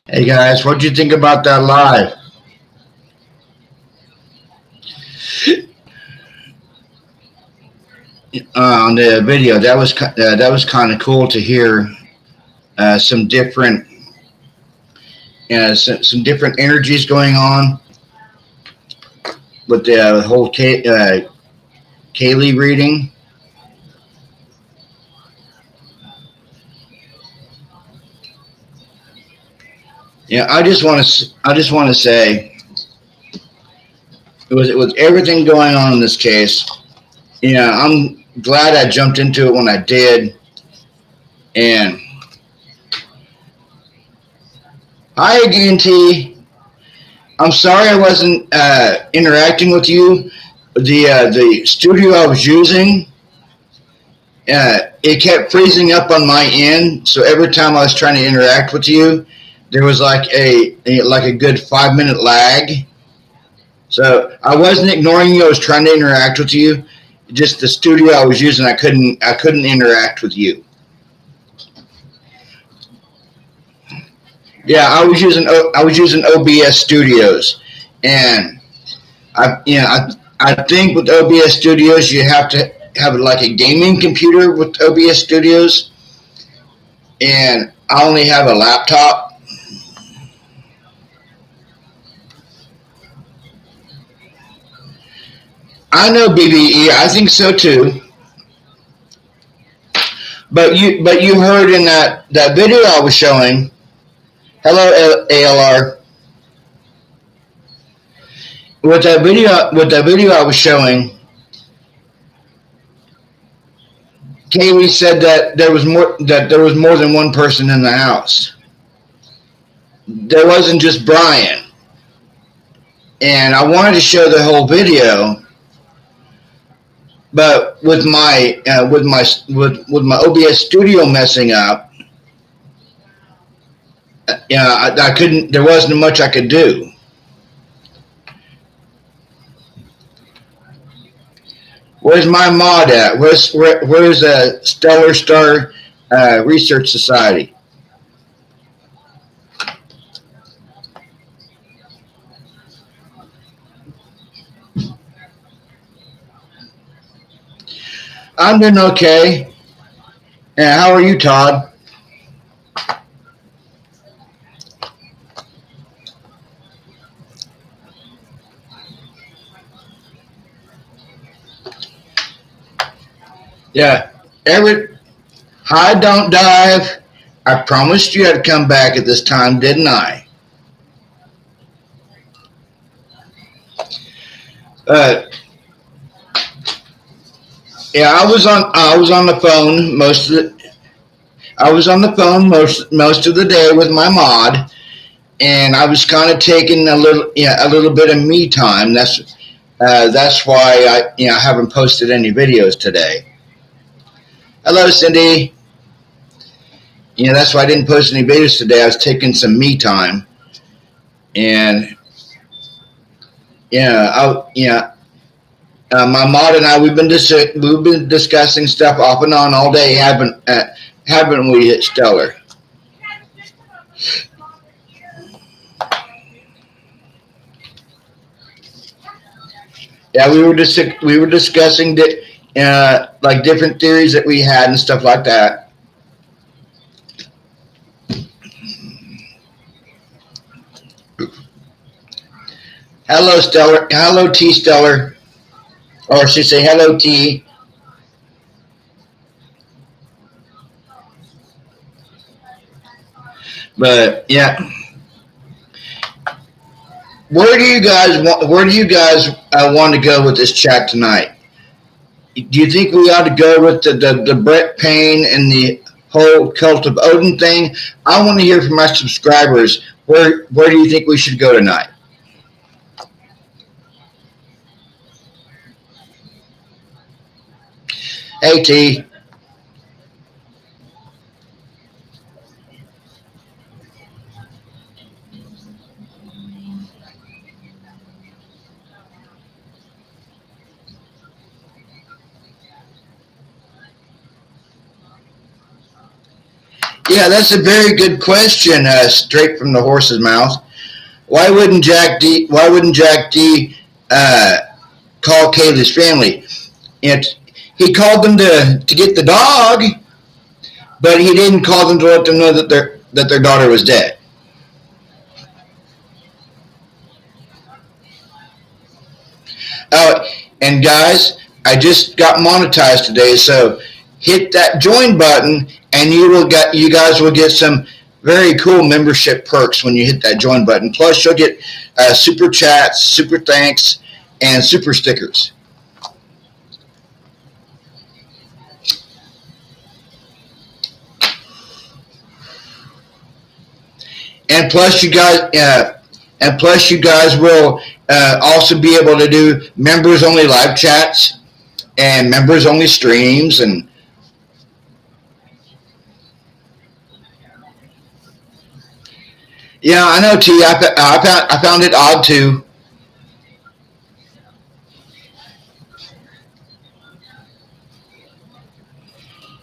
Hey guys, what do you think about that live on the video? That was kind of cool to hear some different some different energies going on with the whole Kaylee reading. Yeah, I just want to say with everything going on in this case. I'm glad I jumped into it when I did. And hi again, T. I'm sorry I wasn't interacting with you. The studio I was using, it kept freezing up on my end. So every time I was trying to interact with you, there was like a good 5 minute lag. So I wasn't ignoring you. I was trying to interact with you. Just the studio I was using, I couldn't interact with you. Yeah, I was using OBS Studios, and I think with OBS Studios you have to have like a gaming computer with OBS Studios, and I only have a laptop. I know BBE. I think so too. But you heard in that video I was showing. Hello, ALR. With that video I was showing, Kaylee said that there was more than one person in the house. There wasn't just Brian, and I wanted to show the whole video, but with my OBS Studio messing up, I couldn't. There wasn't much I could do. Where's my mod at? Where's Stellar Star Research Society? I'm doing okay. And how are you, Todd? Yeah. Every Hi, don't dive. I promised you I'd come back at this time, didn't I? Uh, yeah, I was on the phone I was on the phone most of the day with my mod, and I was kind of taking a little bit of me time. That's why I haven't posted any videos today. Hello, Cindy. That's why I didn't post any videos today. I was taking some me time, and my mod and I we've been discussing stuff off and on all day. Haven't we, hit Stellar? Yeah, we were discussing like different theories that we had and stuff like that. Hello, Stellar. Hello, T Stellar. Or I should say, hello, T. But yeah, where do you guys want to go with this chat tonight? Do you think we ought to go with the Brett Payne and the whole Cult of Odin thing? I want to hear from our subscribers. Where do you think we should go tonight? Hey, T. Yeah, that's a very good question. Straight from the horse's mouth. Why wouldn't Jack D call Kaylee's family? And he called them to get the dog, but he didn't call them to let them know that their daughter was dead. Oh, and guys, I just got monetized today, so hit that join button, and you guys will get some very cool membership perks when you hit that join button. Plus, you'll get super chats, super thanks, and super stickers. And plus, you guys will also be able to do members only live chats and members only streams. And yeah, I know, T. I found it odd too.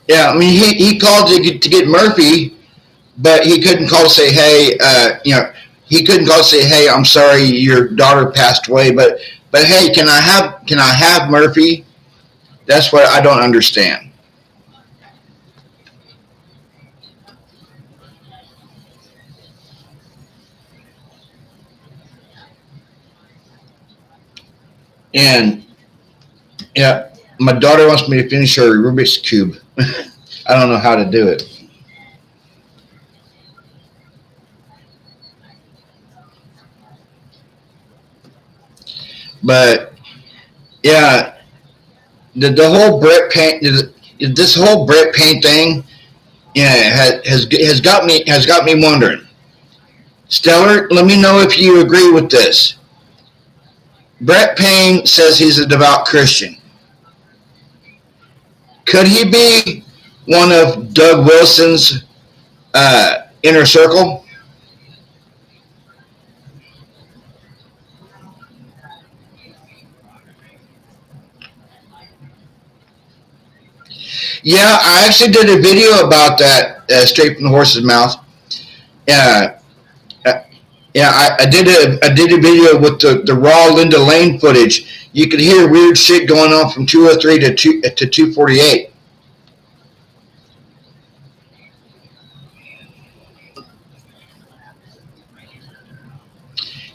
Yeah, I mean, he called to get Murphy, but he couldn't call to say, hey, he couldn't call to say, hey, I'm sorry, your daughter passed away, but hey, can I have Murphy? That's what I don't understand. And yeah, my daughter wants me to finish her Rubik's cube. I don't know how to do it, but yeah, the whole Brett paint, this whole Brett paint thing, yeah, has got me wondering. Stellar, let me know if you agree with this. Brett Payne says he's a devout Christian. Could he be one of Doug Wilson's inner circle? Yeah, I actually did a video about that straight from the horse's mouth. Yeah, uh, yeah, I did a video with the raw Linda Lane footage. You could hear weird shit going on from 203 to 248.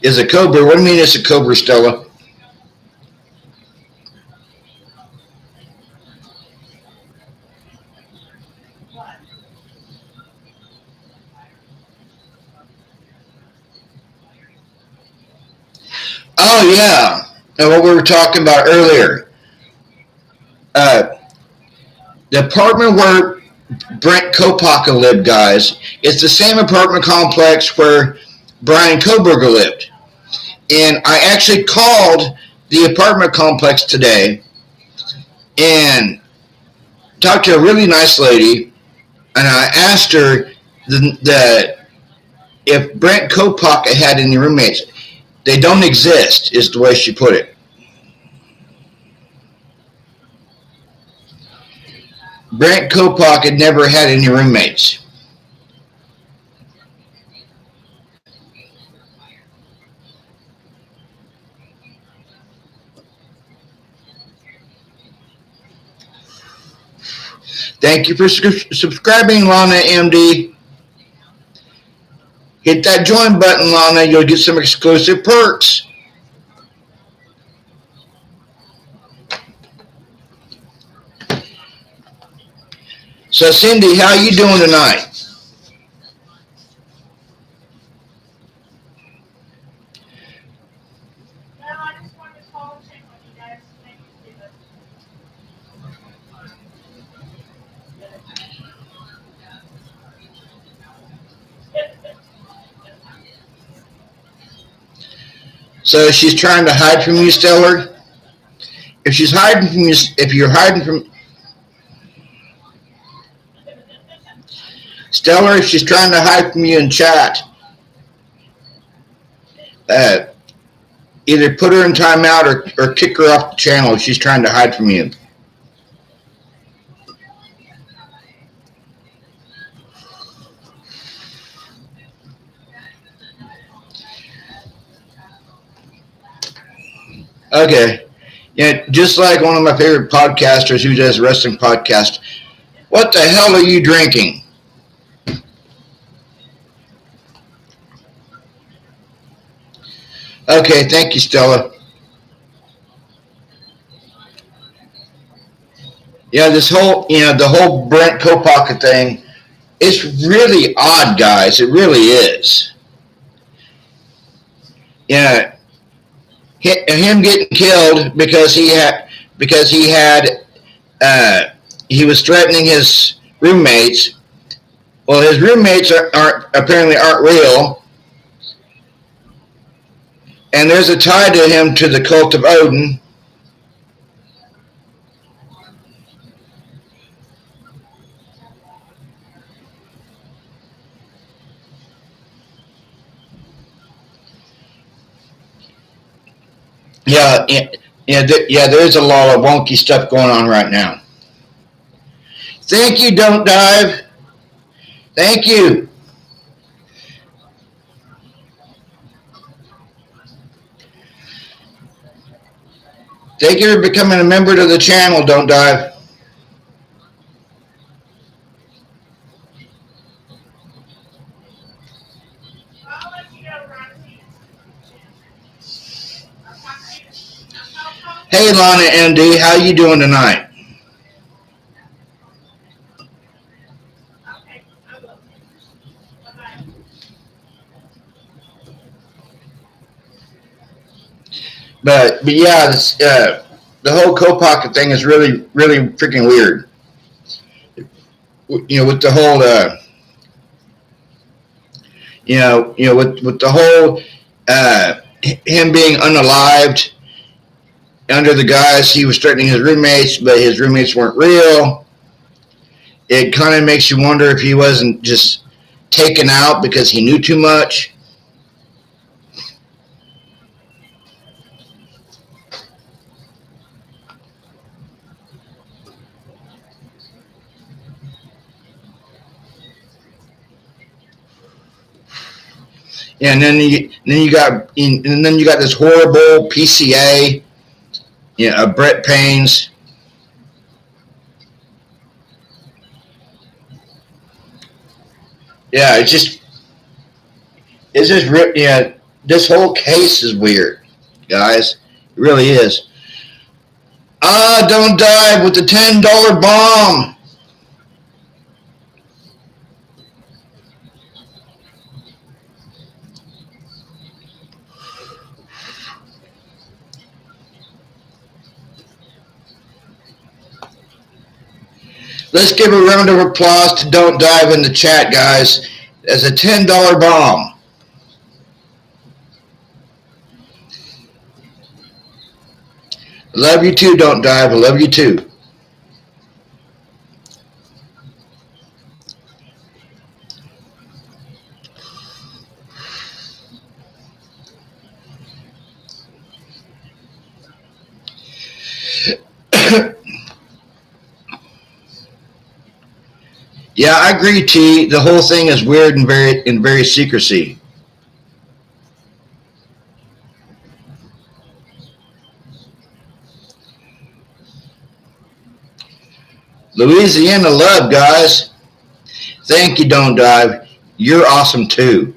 Is a cobra? What do you mean it's a cobra, Stella? Oh yeah, and what we were talking about earlier. Uh, the apartment where Brent Kopaka lived, guys, it's the same apartment complex where Brian Kohberger lived. And I actually called the apartment complex today and talked to a really nice lady, and I asked her if Brent Kopaka had any roommates. They don't exist, is the way she put it. Brent Kopaka had never had any roommates. Thank you for subscribing, Lana MD. Hit that join button, Lana. You'll get some exclusive perks. So, Cindy, how you doing tonight? So she's trying to hide from you, Stellar. If she's hiding from you, if you're hiding from Stellar, if she's trying to hide from you in chat, uh, either put her in timeout or kick her off the channel if she's trying to hide from you. Okay. Yeah, just like one of my favorite podcasters who does wrestling podcast. What the hell are you drinking? Okay, thank you, Stella. Yeah, this whole, the whole Brent Kopaka thing, it's really odd, guys. It really is. Yeah, him getting killed because he was threatening his roommates. Well, his roommates aren't apparently aren't real, and there's a tie to him to the cult of Odin. Yeah, yeah. There's a lot of wonky stuff going on right now. Thank you, Don't Dive. Thank you. Thank you for becoming a member of the channel, Don't Dive. Hey, Lana MD, how you doing tonight? But yeah, the whole Kopaka thing is really freaking weird. With the whole with the whole him being unalived under the guise he was threatening his roommates, but his roommates weren't real. It kind of makes you wonder if he wasn't just taken out because he knew too much. Yeah, and then you got this horrible PCA, Brett Paynes. Yeah, this whole case is weird, guys. It really is. Don't dive with the $10 bomb. Let's give a round of applause to Don't Dive in the chat, guys. As a $10 bomb. Love you too, Don't Dive. I love you too. Yeah, I agree, T. The whole thing is weird and very secrecy. Louisiana love, guys. Thank you, Don't Dive. You're awesome too.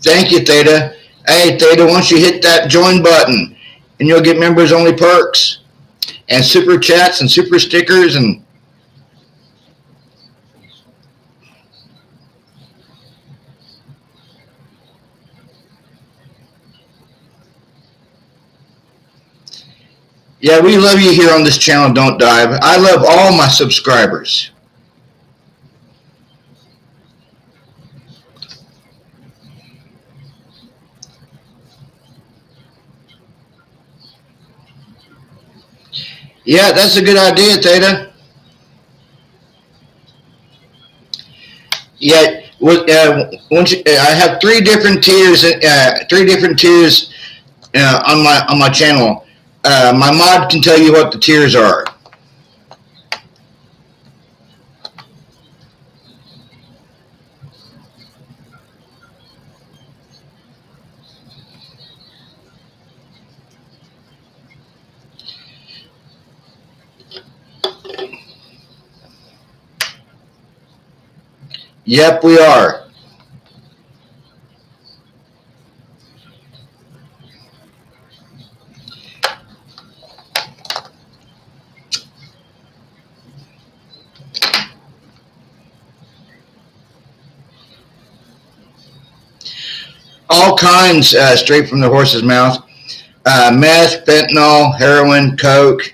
Thank you, Theta. Hey, Theta, once you hit that join button, and you'll get members only perks and super chats and super stickers and yeah, we love you here on this channel, Don't Dive. I love all my subscribers. Yeah, that's a good idea, Theta. Yeah, I have three different tiers on my channel. My mod can tell you what the tiers are. Yep, we are. All kinds, straight from the horse's mouth. Meth, fentanyl, heroin, coke.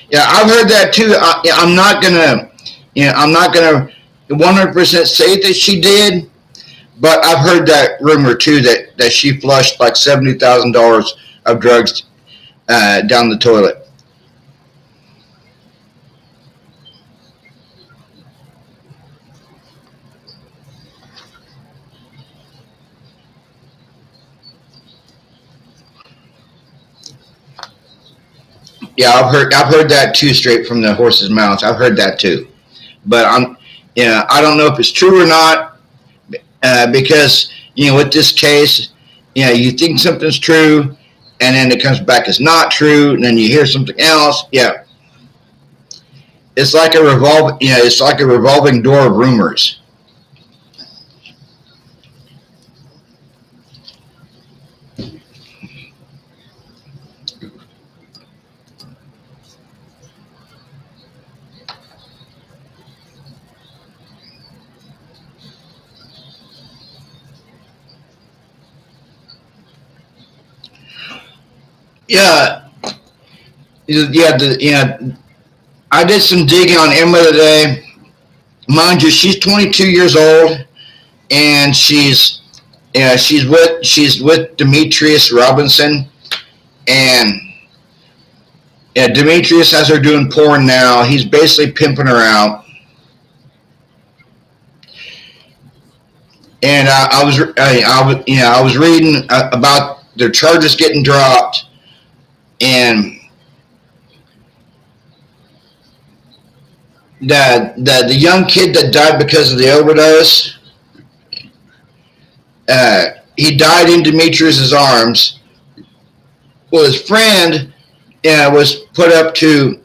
Yeah, I've heard that too. I'm not gonna, I'm not gonna 100% say that she did, but I've heard that rumor too that she flushed like $70,000 of drugs down the toilet. Yeah, I've heard that too, straight from the horse's mouth. I've heard that too, but I don't know if it's true or not, because with this case, you think something's true, and then it comes back as not true, and then you hear something else. Yeah, it's like it's like a revolving door of rumors. Yeah, I did some digging on Emma today. Mind you, she's 22 years old, and she's with Demetrius Robinson, and Demetrius has her doing porn now. He's basically pimping her out. And I was reading about their charges getting dropped, and the young kid that died because of the overdose, he died in Demetrius's arms. Well, his friend was put up to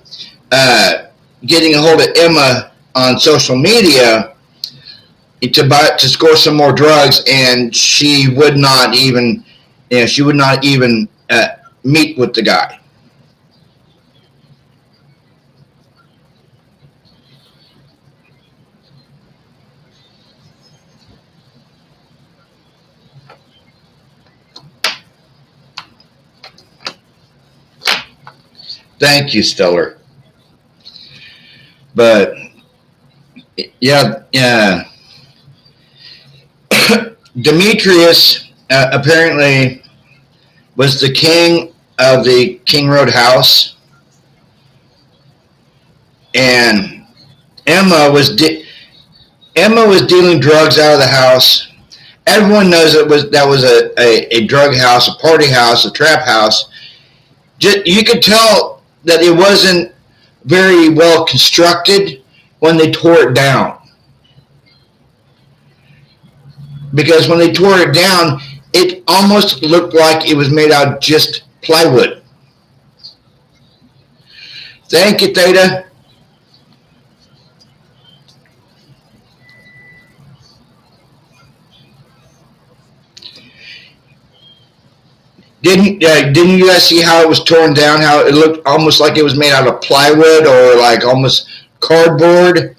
getting a hold of Emma on social media to score some more drugs, and she would not even meet with the guy. Thank you, Stellar. But yeah. Demetrius apparently was the king of the King Road house, and Emma was dealing drugs out of the house. Everyone knows that was a drug house, a party house, a trap house. You could tell that it wasn't very well constructed when they tore it down. Because when they tore it down, it almost looked like it was made out of just plywood. Thank you, Theta. Didn't you guys see how it was torn down? How it looked almost like it was made out of plywood or like almost cardboard?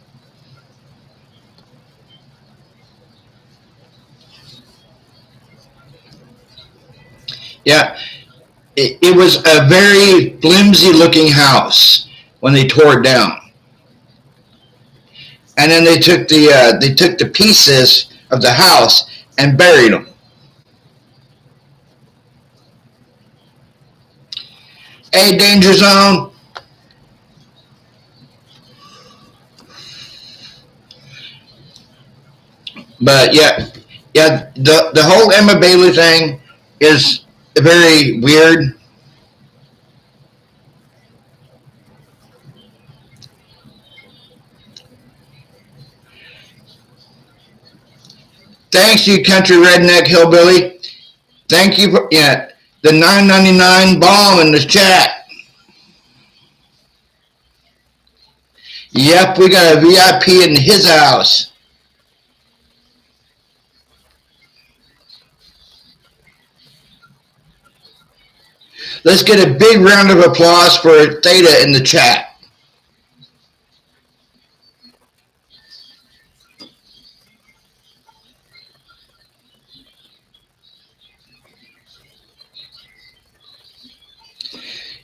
Yeah, it was a very flimsy looking house when they tore it down, and then they took the pieces of the house and buried them. Hey, Danger Zone. But the whole Emma Bailey thing is very weird. Thanks, you country redneck hillbilly. Thank you for the $9.99 bomb in the chat. Yep, we got a VIP in his house. Let's get a big round of applause for Theta in the chat.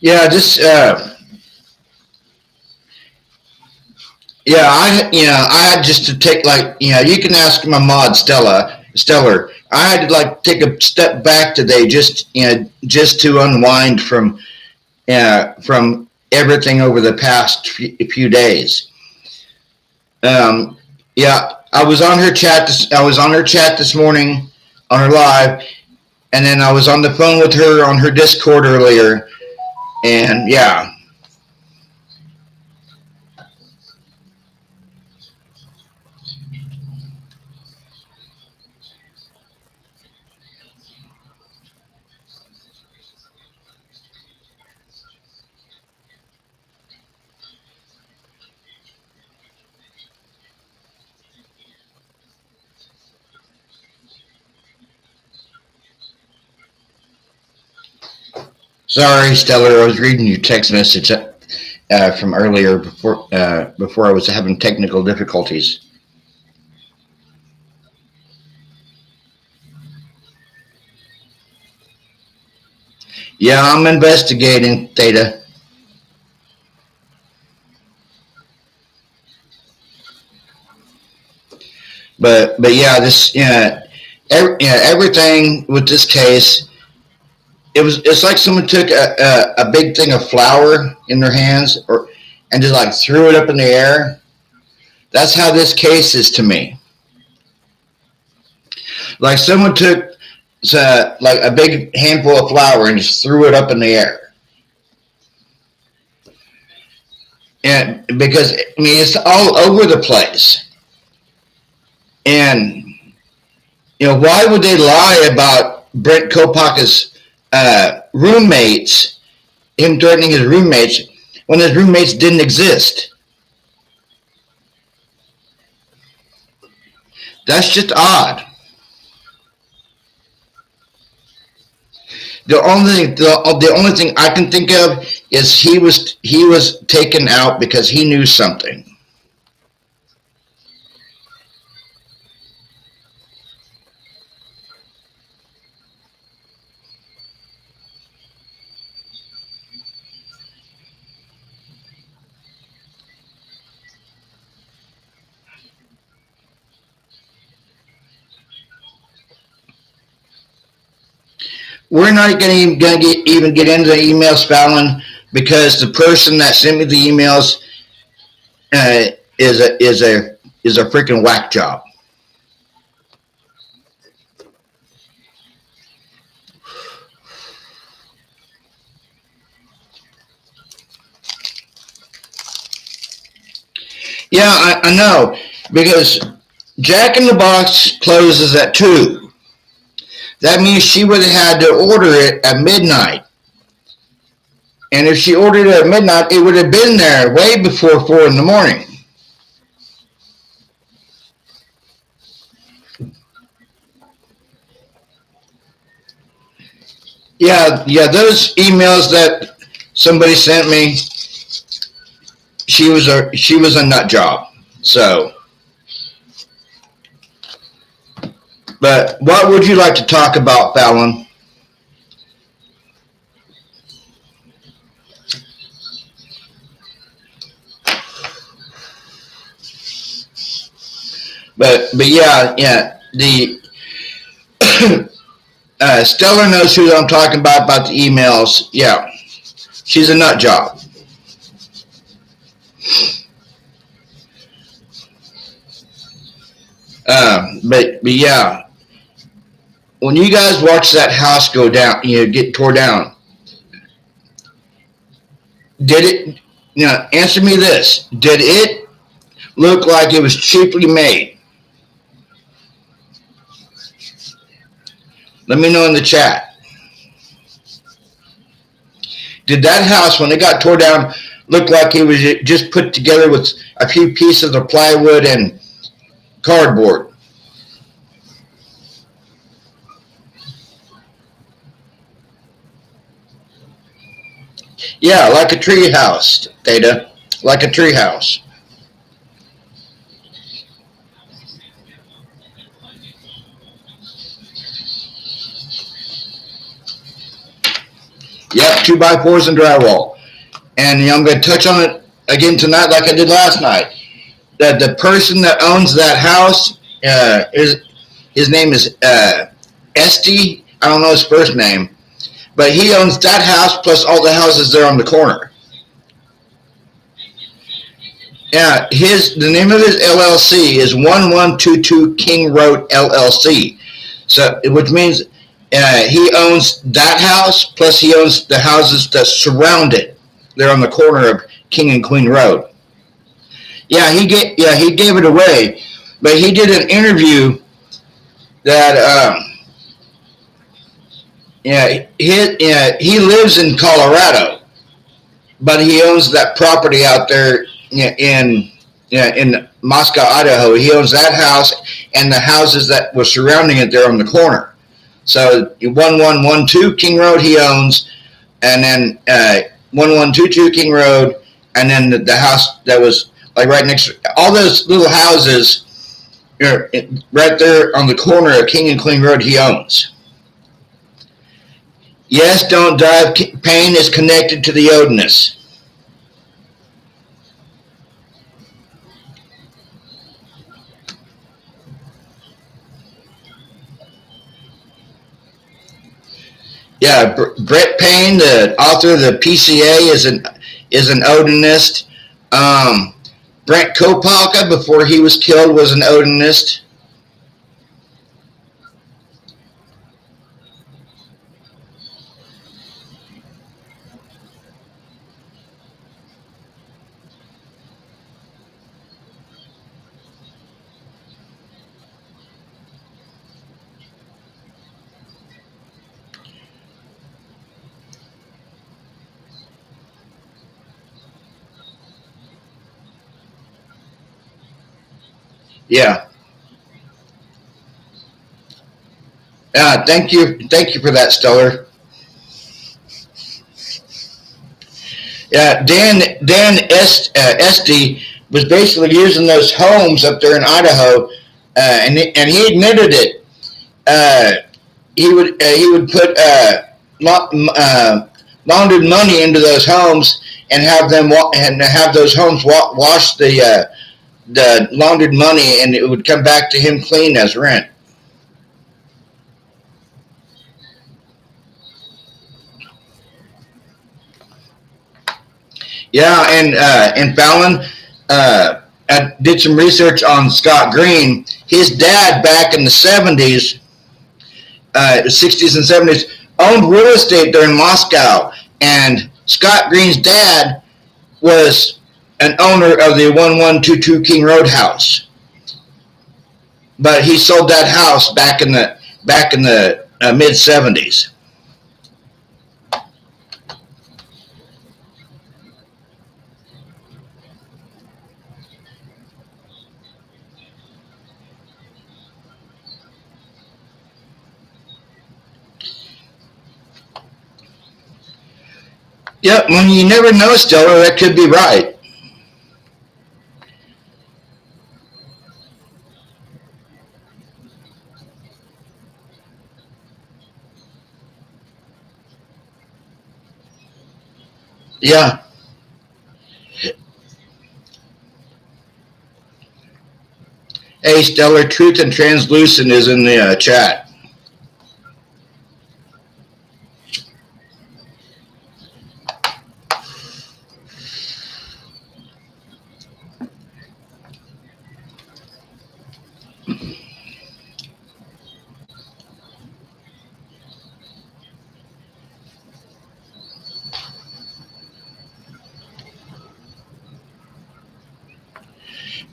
Yeah, just I had just to take you can ask my mod Stellar. I had to take a step back today just to unwind from everything over the past few days. Yeah, I was on her chat. I was on her chat this morning on her live, and then I was on the phone with her on her Discord earlier, and yeah. Sorry, Stellar. I was reading your text message from earlier before I was having technical difficulties. Yeah, I'm investigating, Theta. But yeah, everything with this case, it's like someone took a big thing of flour in their hands and just threw it up in the air. That's how this case is to me. Like someone took a big handful of flour and just threw it up in the air. And because it's all over the place. And why would they lie about Brent Kopaka's roommates, him threatening his roommates, when his roommates didn't exist? That's just odd. The only thing I can think of is he was taken out because he knew something. We're not going to even get into the email spelling because the person that sent me the emails is a freaking whack job. Yeah, I know, because Jack in the Box closes at 2. That means she would have had to order it at midnight. And if she ordered it at midnight, it would have been there way before 4 in the morning. Yeah, those emails that somebody sent me, she was a nut job. So, but what would you like to talk about, Fallon? But yeah, the Stellar knows who I'm talking about the emails. Yeah, she's a nut job. But yeah, when you guys watch that house go down, get tore down, did it? Answer me this: did it look like it was cheaply made? Let me know in the chat. Did that house, when it got tore down, looked like it was just put together with a few pieces of plywood and cardboard. Yeah, like a tree house, Theta. Like a tree house. Yep, 2x4s and drywall. And I'm going to touch on it again tonight like I did last night. That the person that owns that house, his name is Esty. I don't know his first name. But he owns that house plus all the houses there on the corner. Yeah, the name of his LLC is 1122 King Road LLC. So, which means he owns that house plus he owns the houses that surround it. They're on the corner of King and Queen Road. Yeah, he gave it away, but he did an interview that he lives in Colorado, but he owns that property out there in Moscow, Idaho. He owns that house and the houses that were surrounding it there on the corner. So 1112 King Road he owns, and then 1122 King Road, and then the house that was like right next to all those little houses right there on the corner of King and Queen Road he owns. Yes, don't drive. Pain is connected to the odiness. Yeah, Brett Payne, the author of the PCA, is an odinist. Brent Kopalka, before he was killed, was an odinist. Yeah. Thank you for that, Stellar. Yeah, Dan Esty was basically using those homes up there in Idaho, and he admitted it. He would put laundered money into those homes and have those homes wash the laundered money, and it would come back to him clean as rent. Yeah, and Fallon, I did some research on Scott Green. His dad back in the 70s, 60s and 70s, owned real estate there in Moscow, and Scott Green's dad was an owner of the 1122 King Road house, but he sold that house back in the mid 70s. Yep, when you never know, Stellar, that could be right. Yeah. Hey, Stellar, Truth and Translucent is in the chat.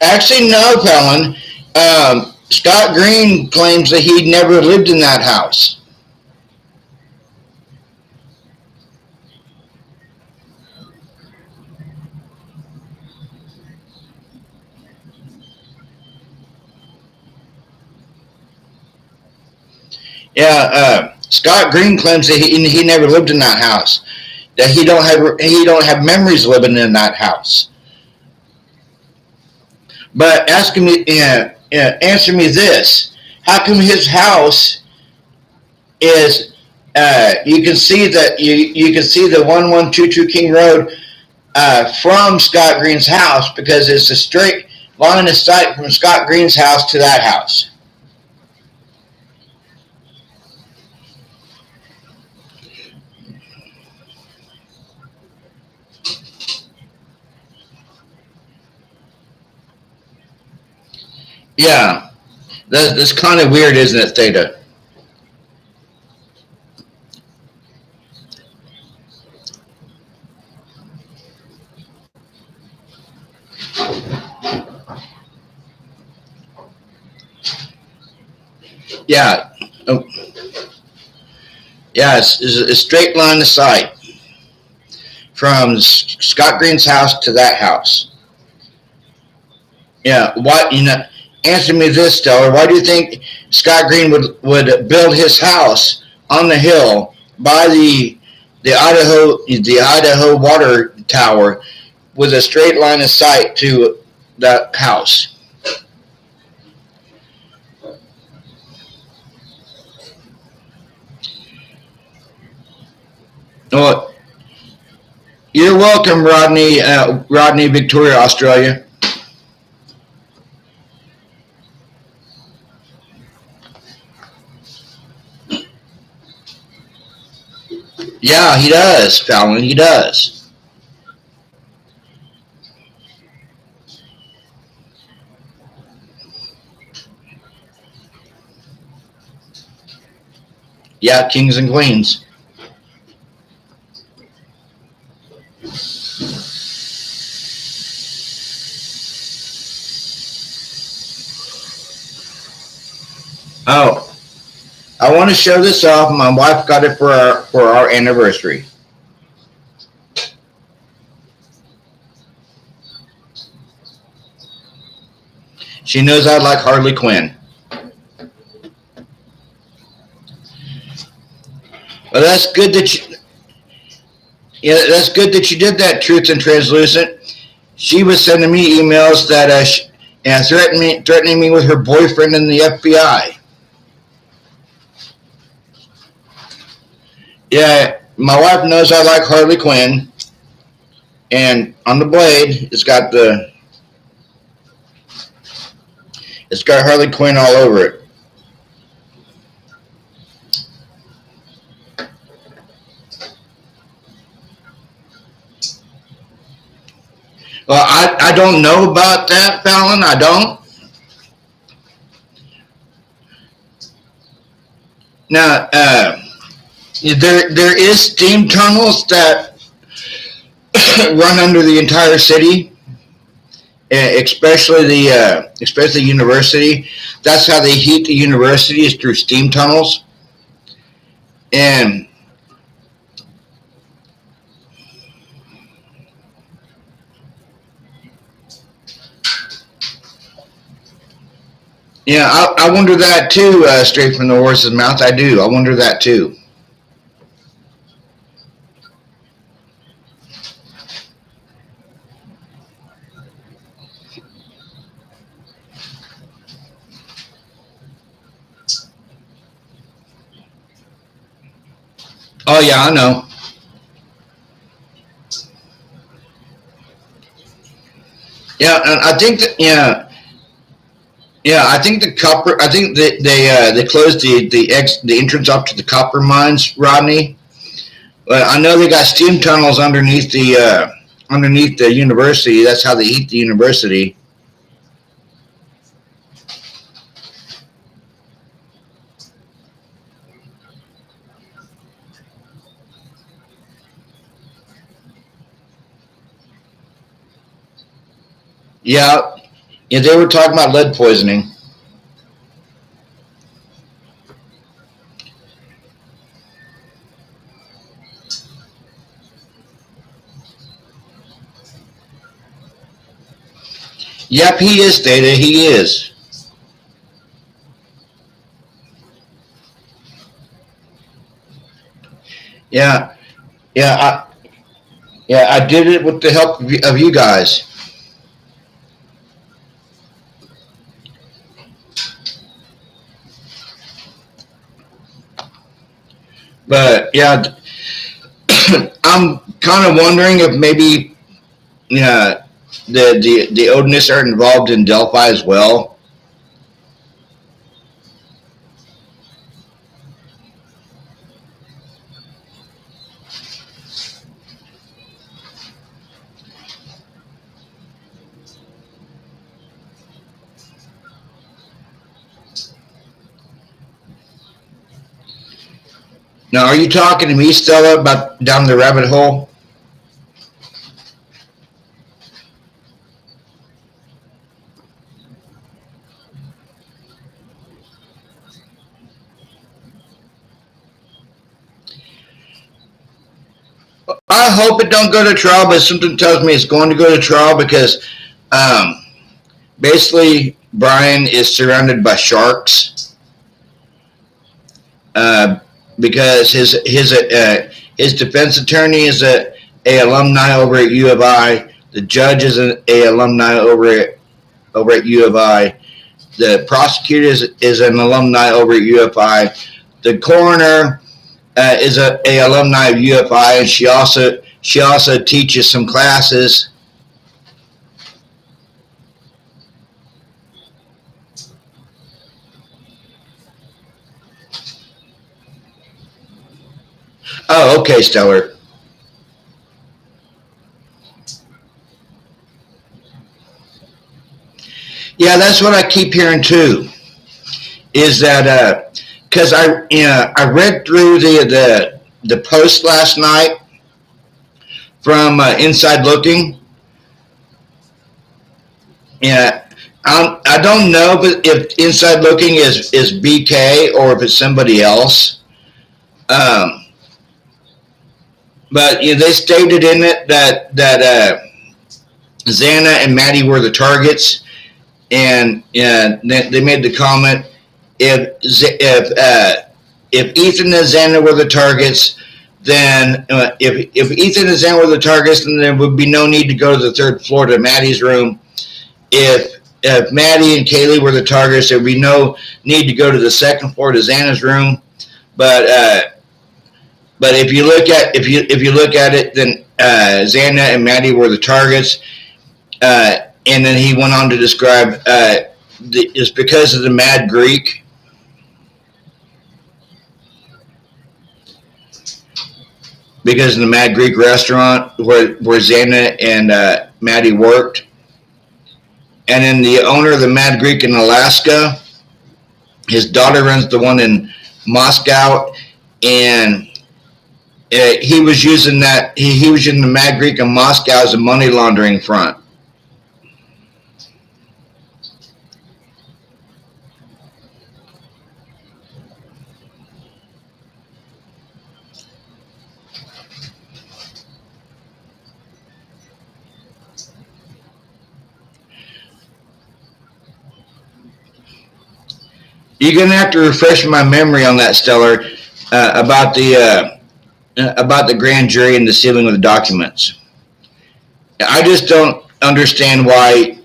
Actually, no, Helen. Scott Green claims that he'd never lived in that house. Scott Green claims that he never lived in that house. That he don't have memories living in that house. But answer me this: how come his house is? You can see that you can see the 1122 King Road from Scott Green's house because it's a straight line of sight from Scott Green's house to that house. Yeah, that's kind of weird, isn't it, Theta? Yeah, oh, yeah, it's a straight line of sight from Scott Green's house to that house. Yeah, why answer me this, Stellar. Why do you think Scott Green would build his house on the hill by the Idaho water tower with a straight line of sight to that house? Well, you're welcome, Rodney. Rodney, Victoria, Australia. Yeah, he does, Fallon. He does. Yeah, kings and queens. Oh, I want to show this off. My wife got it for our anniversary. She knows I like Harley Quinn. Well, that's good that you. Yeah, that's good that you did that, Truth and Translucent. She was sending me emails that threatening me with her boyfriend in the FBI. Yeah, my wife knows I like Harley Quinn, and on the blade, it's got Harley Quinn all over it. Well, I don't know about that, Fallon. I don't. Now, there is steam tunnels that run under the entire city, especially the university. That's how they heat the university is through steam tunnels. And yeah, I wonder that too. Straight from the horse's mouth, I do. I wonder that too. Oh yeah, I know. Yeah, and I think that yeah, I think the copper. I think that they closed the entrance up to the copper mines, Rodney. But I know they got steam tunnels underneath the university. That's how they heat the university. Yeah, yeah, they were talking about lead poisoning. Yep, he is, Data. He is. Yeah, yeah, yeah. I did it with the help of you guys. But yeah, I'm kind of wondering if maybe the Odinists are involved in Delphi as well. Now, are you talking to me, Stella, about down the rabbit hole? I hope it don't go to trial, but something tells me it's going to go to trial because um, basically Brian is surrounded by sharks uh, because his defense attorney is a alumni over at U of I. The judge is a alumni over at U of I. The prosecutor is an alumni over at U of I. The coroner is a alumni of U of I, and she also teaches some classes. Oh, okay, Stellar. Yeah, that's what I keep hearing too. Is that because I read through the post last night from Inside Looking. Yeah, I don't know if Inside Looking is BK or if it's somebody else. Um, but they stated in it that Xana and Maddie were the targets, and they made the comment if Ethan and Xana were the targets, then if Ethan and Xana were the targets, then there would be no need to go to the third floor to Maddie's room. If Maddie and Kaylee were the targets, there would be no need to go to the second floor to Xana's room. But if you look at it, then Xana and Maddie were the targets, and then he went on to describe it's because of the Mad Greek. Because of the Mad Greek restaurant where Xana and Maddie worked. And then the owner of the Mad Greek in Alaska, his daughter runs the one in Moscow, and he was using he was using the Mad Greek in Moscow as a money laundering front. You're gonna have to refresh my memory on that, Stellar, about the grand jury and the sealing of the documents. I just don't understand why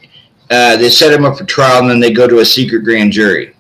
they set him up for trial and then they go to a secret grand jury.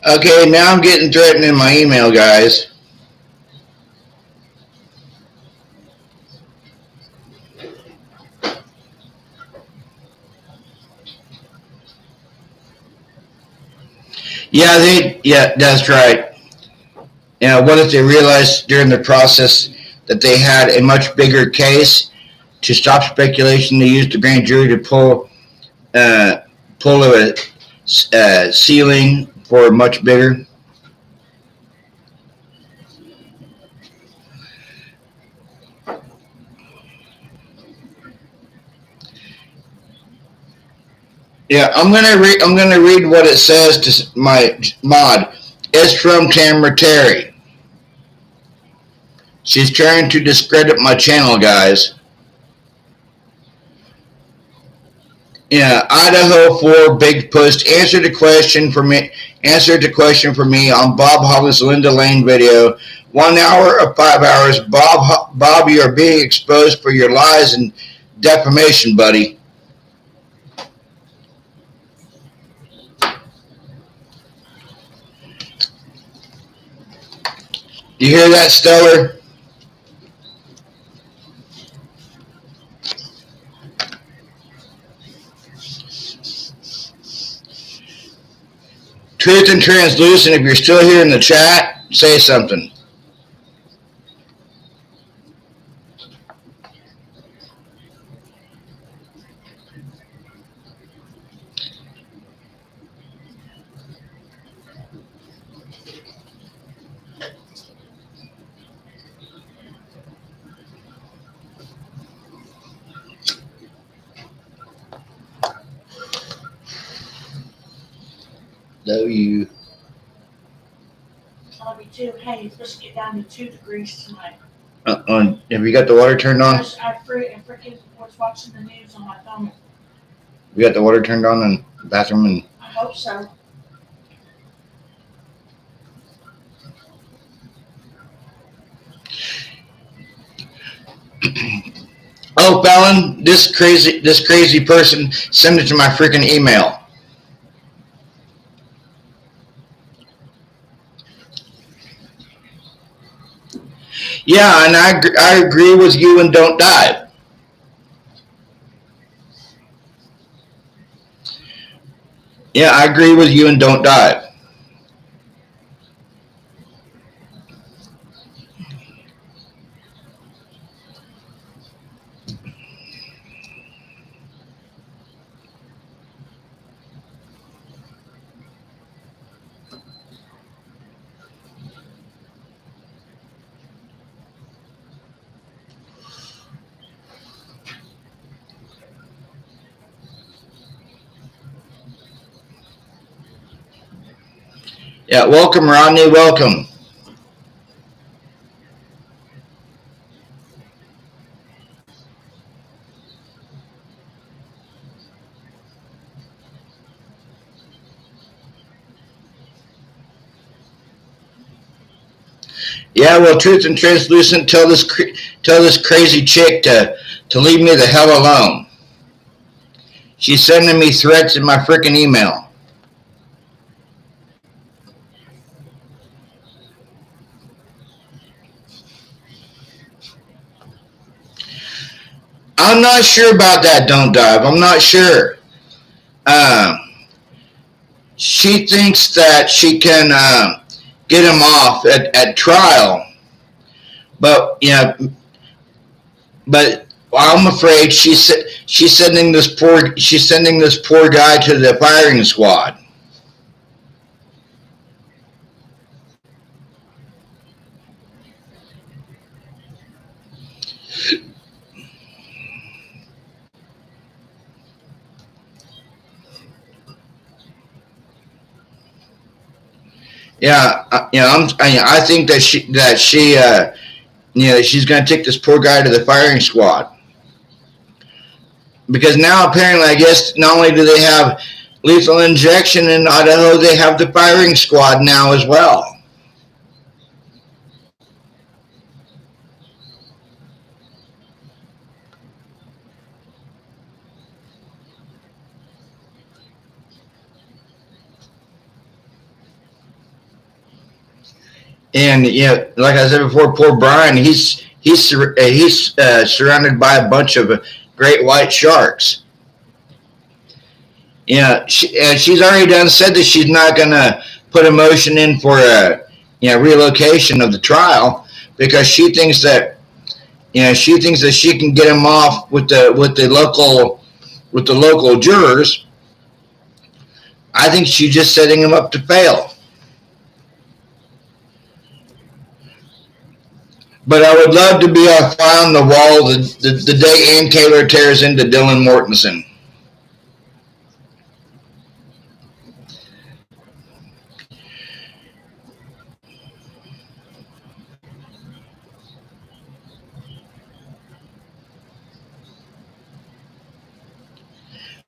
Okay, now I'm getting threatened in my email, guys. Yeah, that's right. What if they realized during the process that they had a much bigger case? To stop speculation, they used the grand jury to uh, pull a ceiling for much bigger. Yeah, I'm gonna read what it says to my mod. It's from Tamara Terry. She's trying to discredit my channel, guys. Yeah, Idaho 4 Big Puss answered the question for me. Answered the question for me on Bob Hollis' Linda Lane video. 1 hour of 5 hours. Bob, you are being exposed for your lies and defamation, buddy. You hear that, Stellar? Truth and Translucent, if you're still here in the chat, say something. Love you. Love you too. Hey, it's supposed to get down to 2 degrees tonight. Have you got the water turned on? I freaking was watching the news on my phone. We got the water turned on in the bathroom and. I hope so. Oh, Fallon, this crazy person sent it to my freaking email. Yeah, and I agree with you and don't dive. Yeah, I agree with you and don't dive. Yeah, welcome, Rodney. Welcome. Yeah, well, Truth and Translucent, tell this crazy chick to leave me the hell alone. She's sending me threats in my freaking email. I'm not sure about that. Don't dive. I'm not sure. She thinks that she can get him off at trial, but but I'm afraid she's sending this poor guy to the firing squad. Yeah, I think that she's going to take this poor guy to the firing squad, because now apparently, I guess, not only do they have lethal injection in Idaho, they have the firing squad now as well. And like I said before, poor Brian, he's surrounded by a bunch of great white sharks. She's already said that she's not going to put a motion in for a relocation of the trial because she thinks that she can get him off with the local jurors. I think she's just setting him up to fail. But I would love to be a fly on the wall the day Ann Taylor tears into Dylan Mortensen.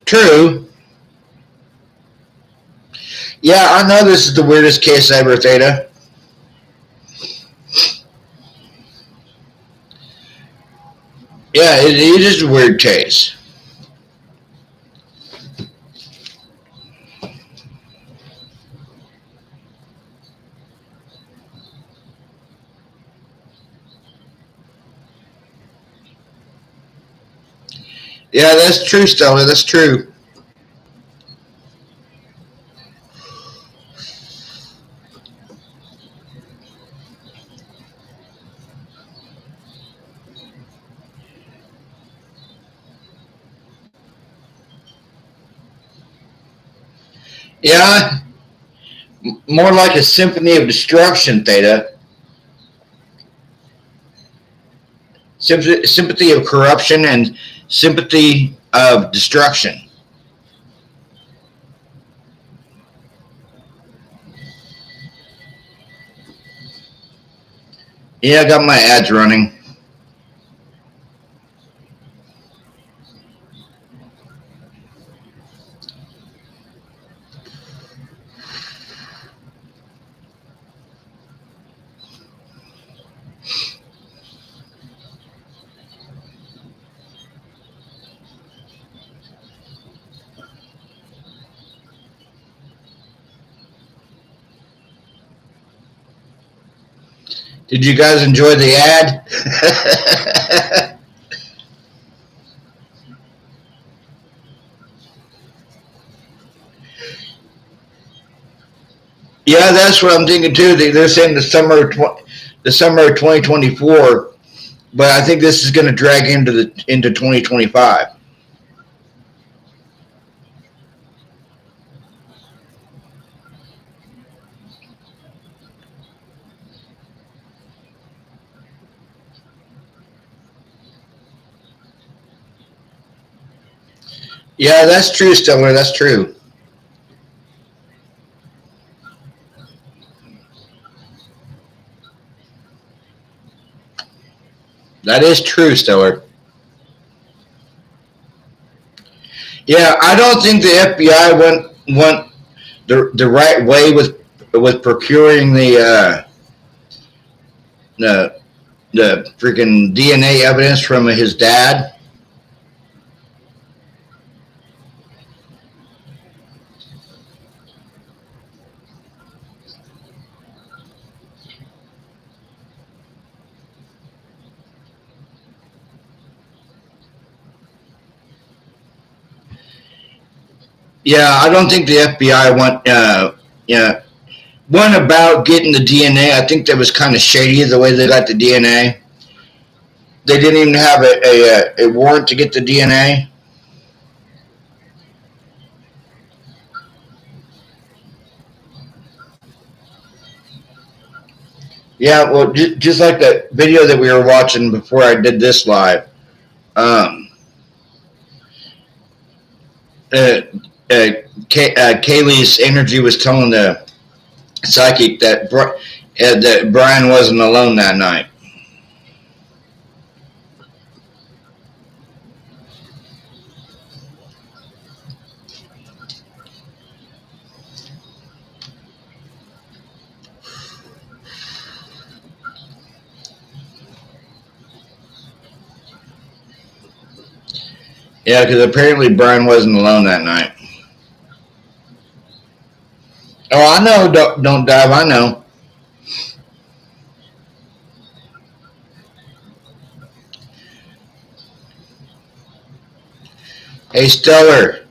True. Yeah, I know this is the weirdest case ever, Theta. Yeah, it is a weird case. Yeah, that's true, Stella. That's true. Yeah, more like a symphony of destruction, Theta. Sympathy of corruption and sympathy of destruction. Yeah, I got my ads running. Did you guys enjoy the ad? Yeah, that's what I'm thinking too. They're saying the summer of 2024, but I think this is going to drag into 2025. Yeah, that's true, Stiller. That's true. That is true, Stiller. Yeah, I don't think the FBI went the right way with procuring the the freaking DNA evidence from his dad. Yeah, I don't think the FBI went about getting the DNA. I think that was kind of shady the way they got the DNA. They didn't even have a warrant to get the DNA. Yeah, well, just like the video that we were watching before I did this live. Um, uh, Kaylee's energy was telling the psychic that that Brian wasn't alone that night. Yeah, because apparently Brian wasn't alone that night. Oh, I know. Don't dive. I know. Hey, Stellar,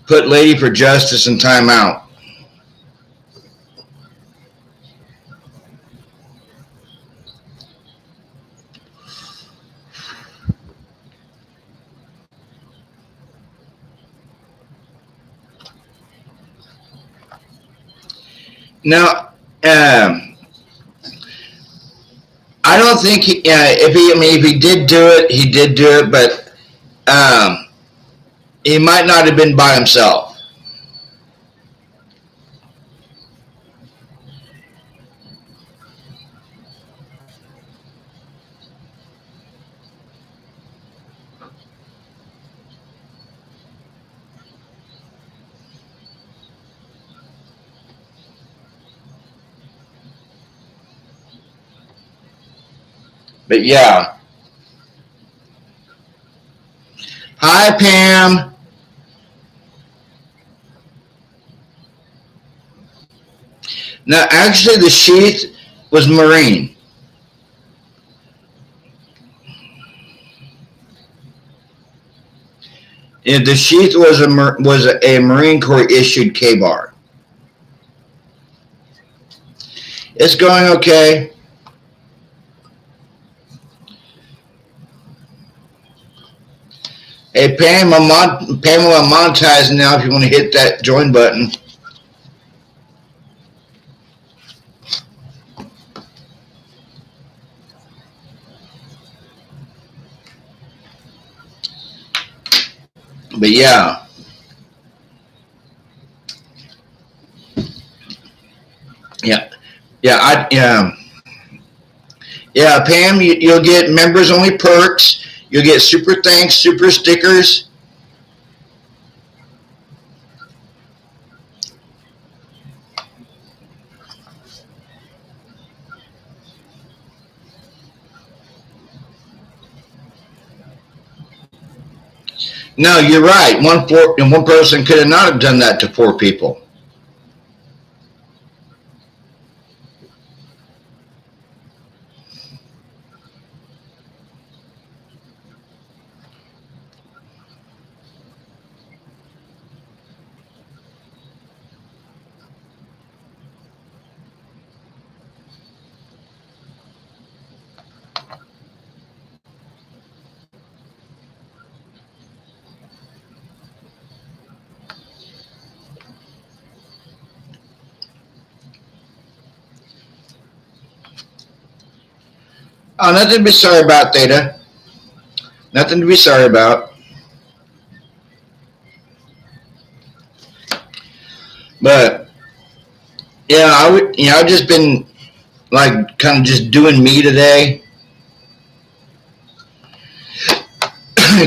put Lady for Justice in timeout. Now, I don't think if he did do it, he did do it, but he might not have been by himself. But yeah. Hi, Pam. Now, actually, the sheath was Marine. And the sheath was a Marine Corps issued K-bar. It's going okay. Hey, Pam, Pamela, I'm monetizing now if you want to hit that join button. But yeah. Yeah. Yeah, Pam, you'll get members only perks. You'll get super thanks, super stickers. No, you're right. One person could have not have done that to 4 people. Oh, nothing to be sorry about, Theta. Nothing to be sorry about. But yeah, I've just been like kind of just doing me today.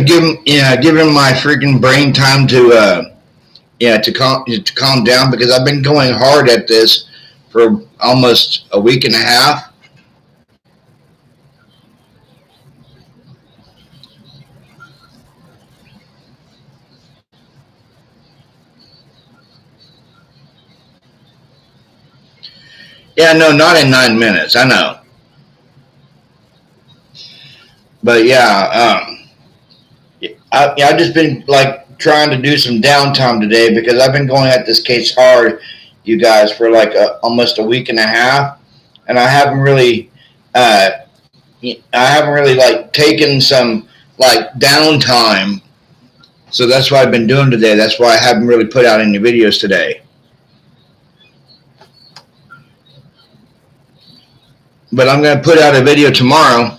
Giving my freaking brain time to calm down because I've been going hard at this for almost a week and a half. Yeah, no, not in 9 minutes. I know, but yeah, I've just been like trying to do some downtime today because I've been going at this case hard, you guys, for like almost a week and a half, and uh, I haven't really like taken some like downtime. So that's what I've been doing today. That's why I haven't really put out any videos today. But I'm going to put out a video tomorrow.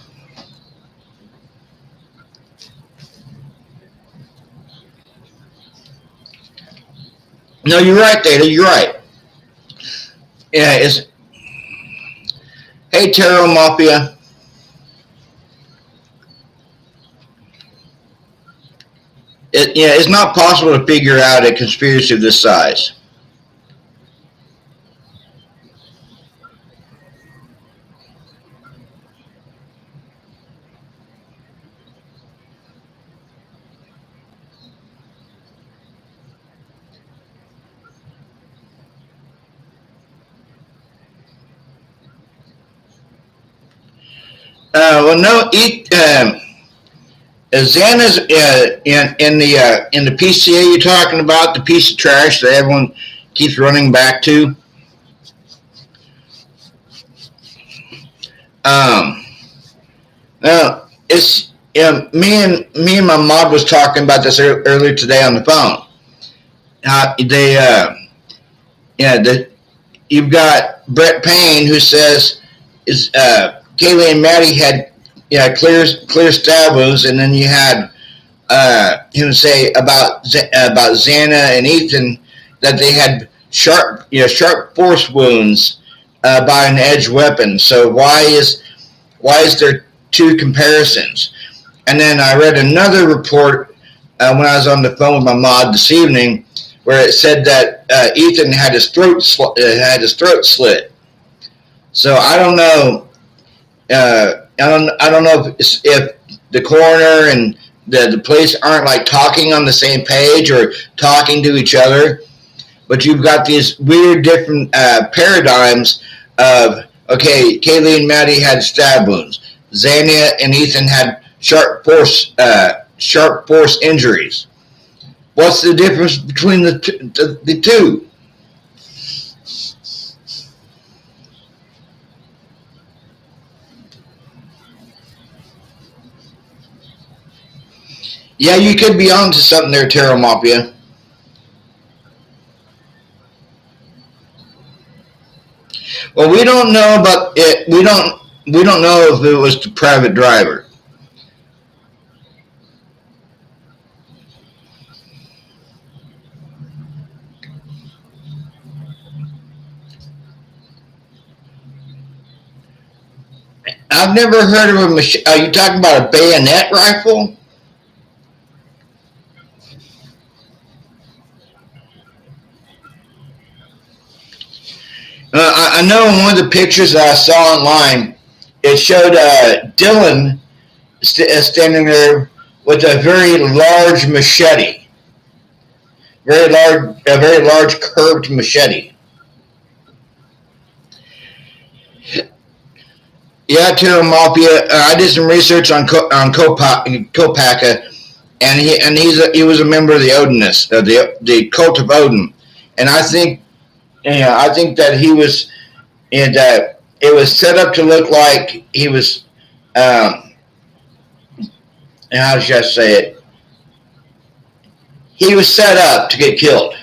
No, you're right, Data. You're right. Yeah, it's. Hey, Terror Mafia. It's not possible to figure out a conspiracy of this size. Well, no, Xana's in the PCA you're talking about, the piece of trash that everyone keeps running back to. Um, it's me and my mom was talking about this earlier today on the phone. They you've got Brett Payne who says is Kaylee and Maddie had clear stab wounds, and then you had him say about Xana and Ethan that they had sharp force wounds by an edged weapon. So why is there two comparisons? And then I read another report when I was on the phone with my mod this evening, where it said that Ethan had his throat slit. So I don't know. I don't know if the coroner and the police aren't like talking on the same page or talking to each other, but you've got these weird different paradigms of, okay, Kaylee and Maddie had stab wounds. Xana and Ethan had sharp force injuries. What's the difference between the two? Yeah, you could be onto something there, Terra Mafia. Well, we don't know about it. We don't know if it was the private driver. I've never heard of a machine. Are you talking about a bayonet rifle? I know in one of the pictures that I saw online, it showed Dylan standing there with a very large machete, a very large curved machete. Yeah, Terra Mafia. I did some research on Kopaka, and he was a member of the Odinists, the cult of Odin, and I think that he was, and it was set up to look like he was, how should I say it? He was set up to get killed.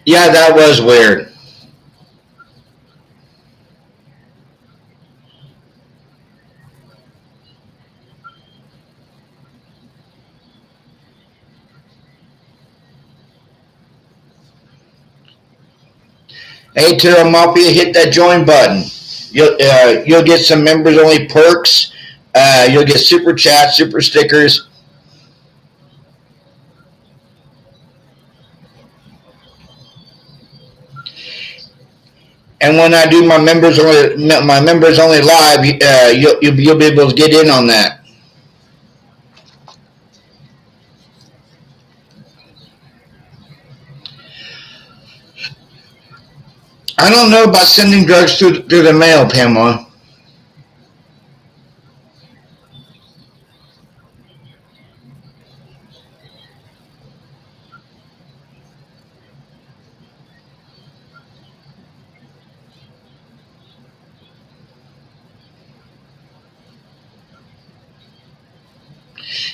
Yeah, that was weird. Hey, Terra Mafia, hit that join button. You'll get some members only perks. You'll get super chats, super stickers. And when I do my members only live, you'll be able to get in on that. I don't know about sending drugs through the mail, Pamela.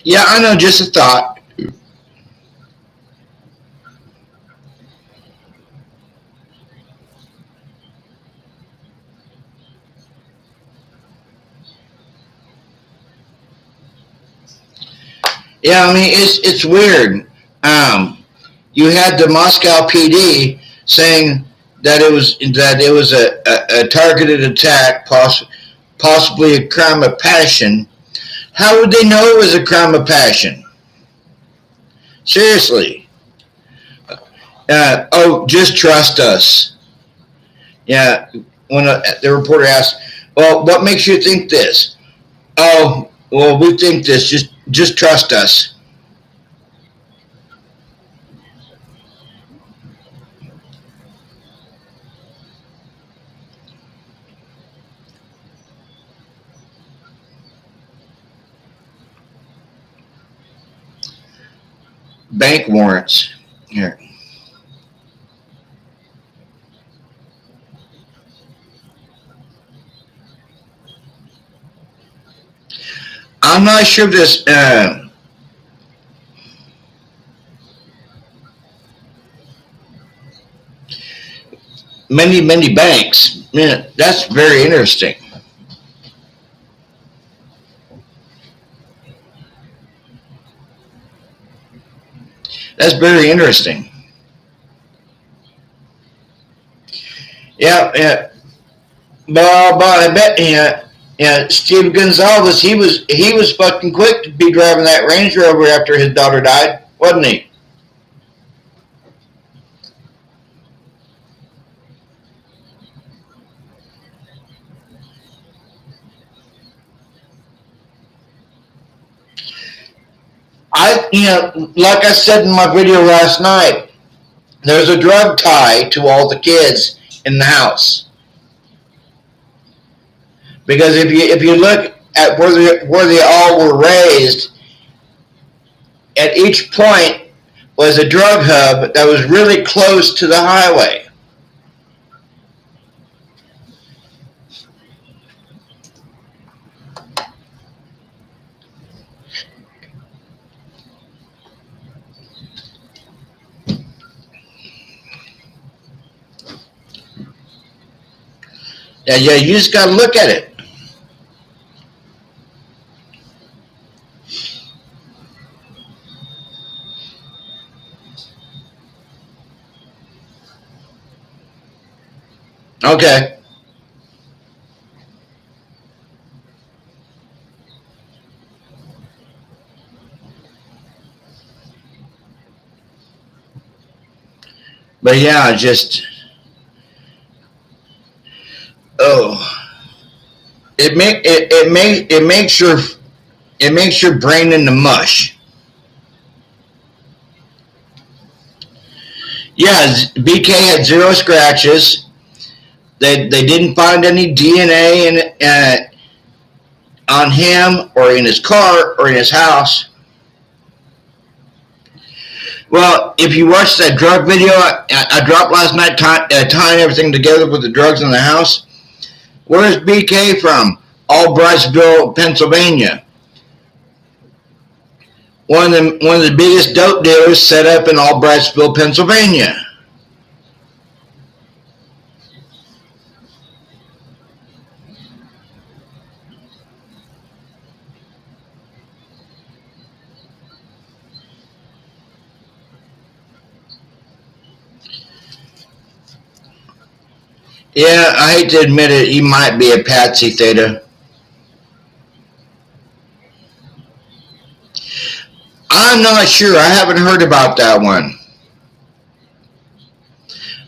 Yeah, I know, just a thought. Yeah, I mean, it's weird. You had the Moscow PD saying that it was a targeted attack, possibly a crime of passion. How would they know it was a crime of passion? Seriously. Just trust us. Yeah, when the reporter asked, well, what makes you think this? Oh, well, we think this. Just trust us. bank warrants. Here. I'm not sure if this, many banks. Yeah, that's very interesting. That's very interesting. Yeah, yeah. But I bet, yeah, yeah. Steve Gonzalez, he was fucking quick to be driving that Range Rover after his daughter died, wasn't he? Like I said in my video last night, there's a drug tie to all the kids in the house. Because if you look at where they all were raised, at each point was a drug hub that was really close to the highway. Yeah, yeah, you just got to look at it. Okay. But yeah, just oh, it makes your brain into mush. Yeah, BK had zero scratches. They didn't find any DNA on him or in his car or in his house. Well, if you watch that drug video I dropped last night, tying everything together with the drugs in the house, where's BK from? Albrightsville, Pennsylvania. One of the biggest dope dealers set up in Albrightsville, Pennsylvania. Yeah, I hate to admit it, he might be a patsy theta. I'm not sure. I haven't heard about that one.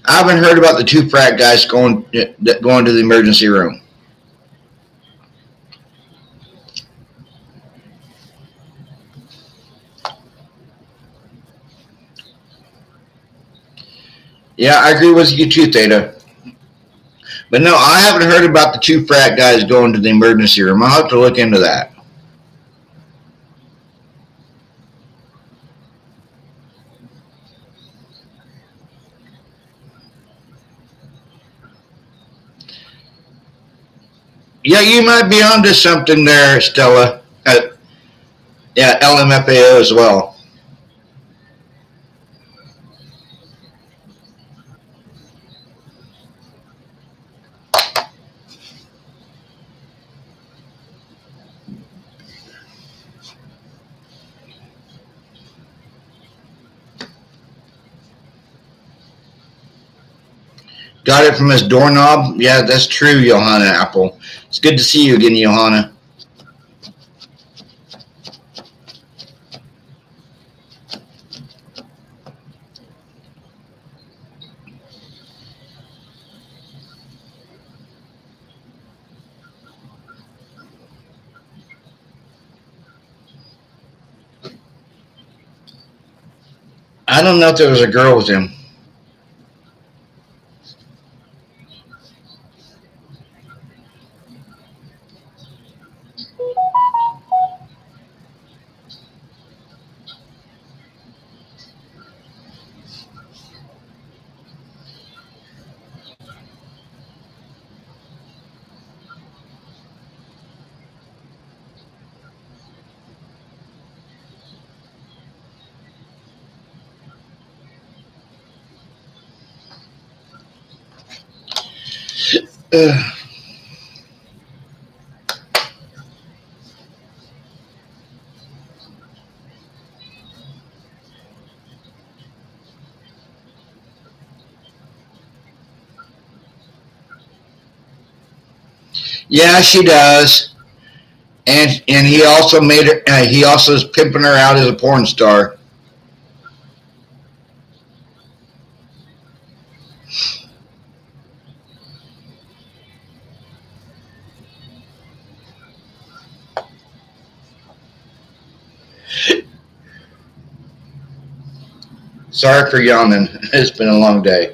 I haven't heard about the two frat guys going to the emergency room. Yeah, I agree with you too, Theta. But no, I haven't heard about the two frat guys going to the emergency room. I'll have to look into that. Yeah, you might be onto something there, Stella. Yeah, LMFAO as well. Got it from his doorknob? Yeah, that's true, Johanna Apple. It's good to see you again, Johanna. I don't know if there was a girl with him. Ugh. Yeah, she does. And he also made her. He also is pimping her out as a porn star. Sorry for yawning. It's been a long day.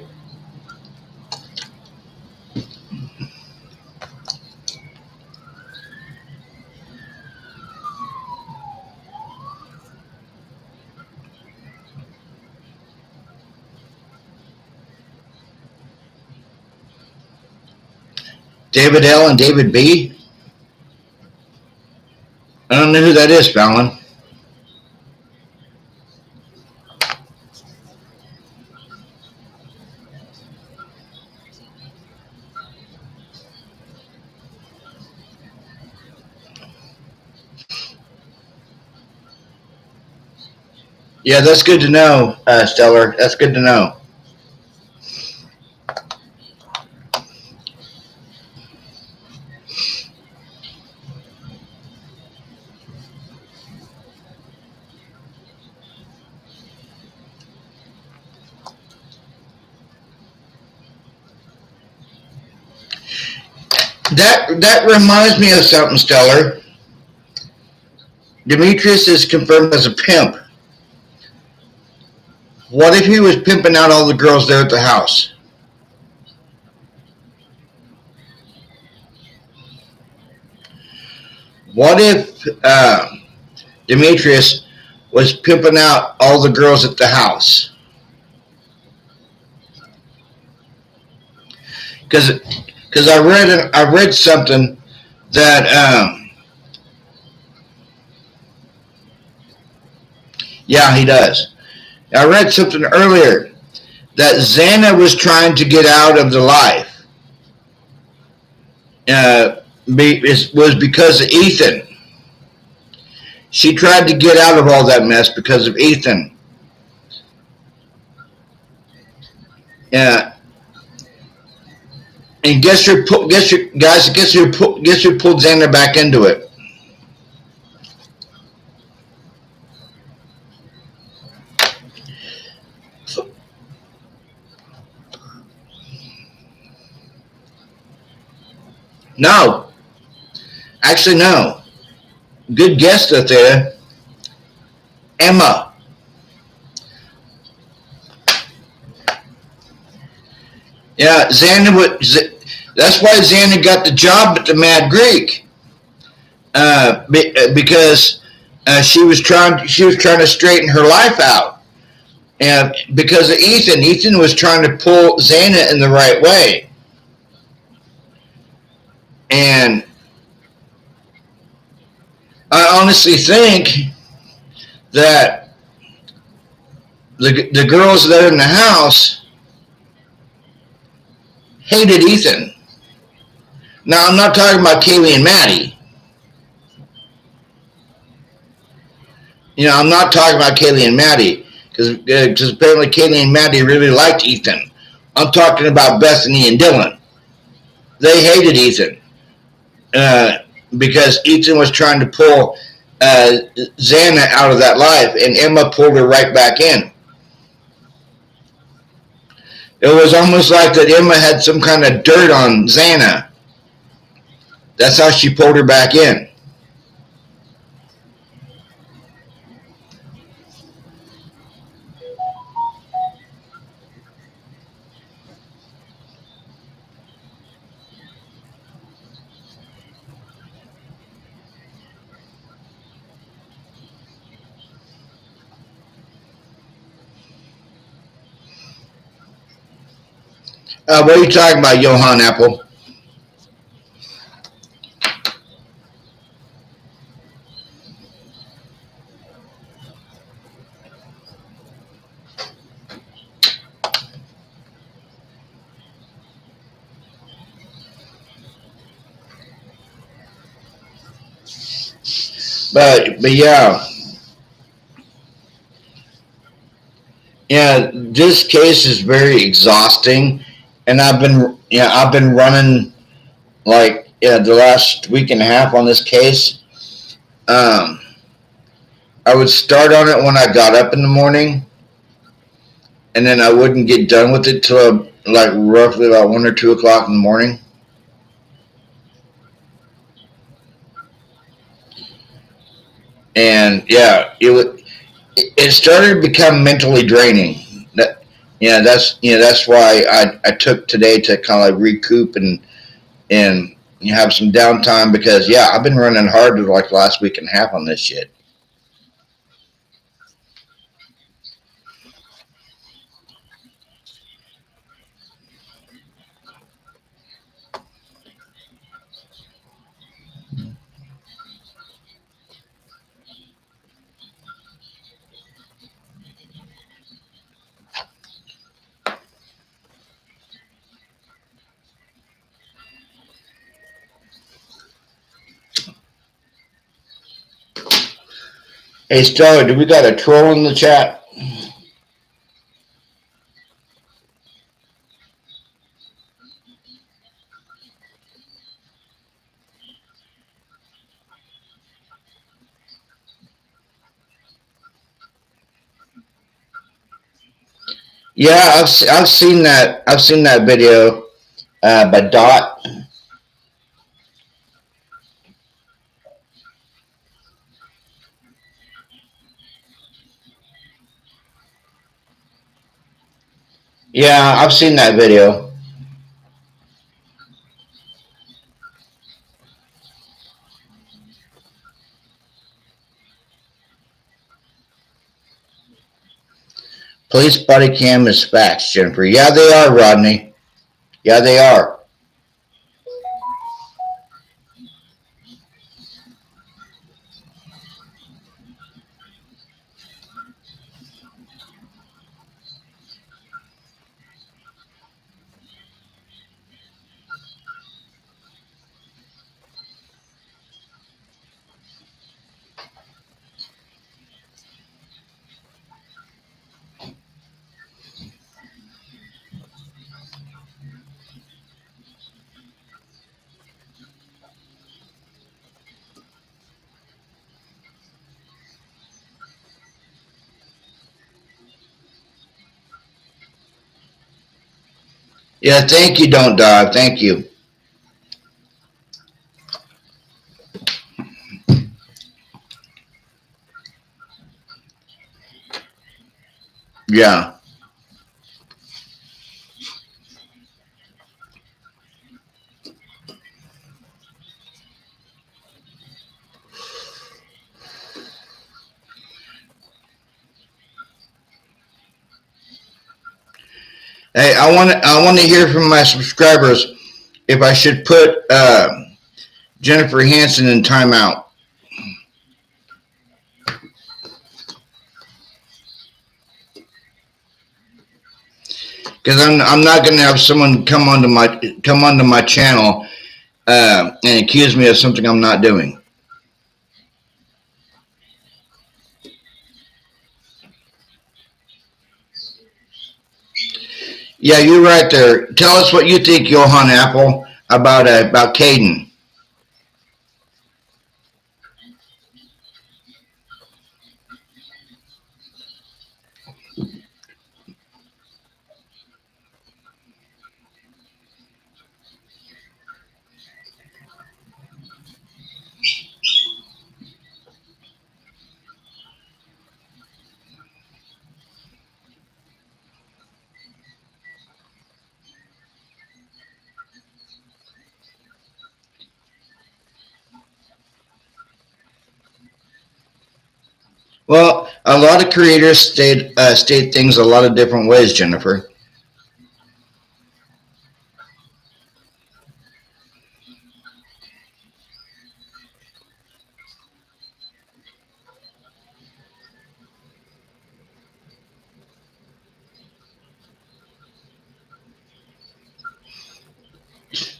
David L. and David B. I don't know who that is, Fallon. Yeah, that's good to know, Stellar. That's good to know. That reminds me of something, Stellar. Demetrius is confirmed as a pimp. What if he was pimping out all the girls there at the house? What if Demetrius was pimping out all the girls at the house? Because I read something that yeah, he does. I read something earlier that Xana was trying to get out of the life. Was because of Ethan. She tried to get out of all that mess because of Ethan. Yeah, and guess who pulled Xander back into it? No, actually no. Good guess out there, Emma. Yeah, Xander was. That's why Xander got the job at the Mad Greek, because she was trying to straighten her life out. And because of Ethan was trying to pull Xana in the right way. And I honestly think that the girls that are in the house hated Ethan. Now, I'm not talking about Kaylee and Maddie. I'm not talking about Kaylee and Maddie because apparently Kaylee and Maddie really liked Ethan. I'm talking about Bethany and Dylan. They hated Ethan because Ethan was trying to pull Xana out of that life, and Emma pulled her right back in. It was almost like that Emma had some kind of dirt on Xana. That's how she pulled her back in. What are you talking about, Johann Apple? but yeah, yeah. This case is very exhausting, and I've been running like the last week and a half on this case. Um, I would start on it when I got up in the morning, and then I wouldn't get done with it till like roughly about 1 or 2 o'clock in the morning. And yeah, it started to become mentally draining. That's why I took today to kind of like recoup and have some downtime because yeah, I've been running hard to like last week and a half on this shit. Hey Stella, do we got a troll in the chat? Yeah, I've seen that. I've seen that video by Dot. Yeah, I've seen that video. Police body cam is facts, Jennifer. Yeah, they are, Rodney. Yeah, they are. Yeah, thank you, Don't Die. Thank you. Yeah. Hey, I want to hear from my subscribers if I should put Jennifer Hanson in timeout because I'm not going to have someone come onto my channel and accuse me of something I'm not doing. Yeah, you're right there. Tell us what you think, Johann Apple, about Caden. Well, a lot of creators state things a lot of different ways, Jennifer.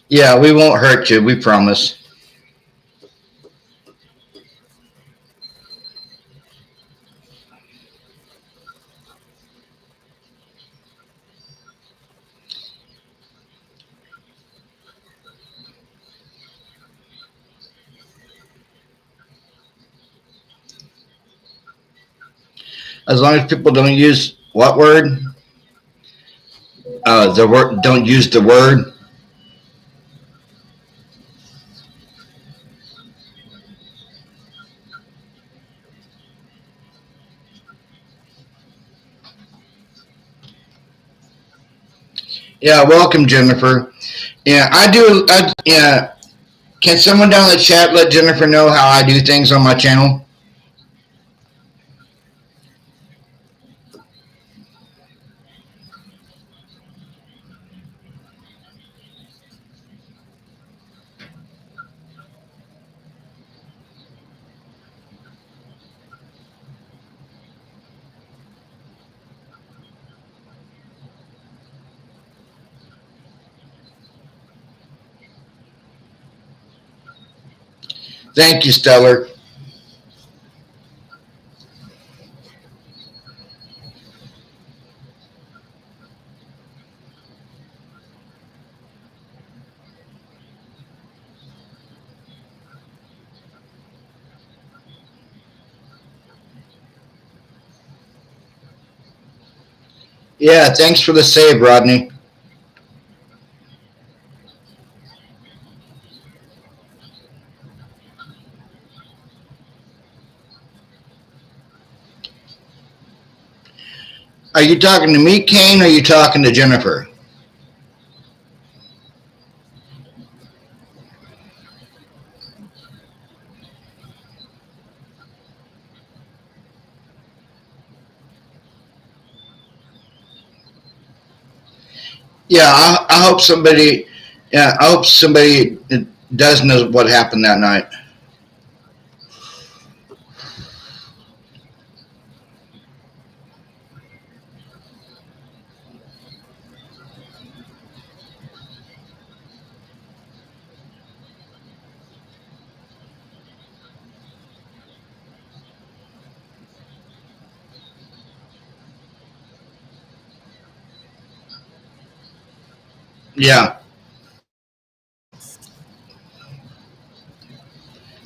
Yeah, we won't hurt you. We promise. As long as people don't use what word? The word. Don't use the word. Yeah, welcome, Jennifer. Yeah, I do. Yeah, can someone down in the chat let Jennifer know how I do things on my channel? Thank you, Stellar. Yeah, thanks for the save, Rodney. Are you talking to me, Kane, or are you talking to Jennifer? Yeah, I hope somebody. Yeah, I hope somebody does know what happened that night. Yeah.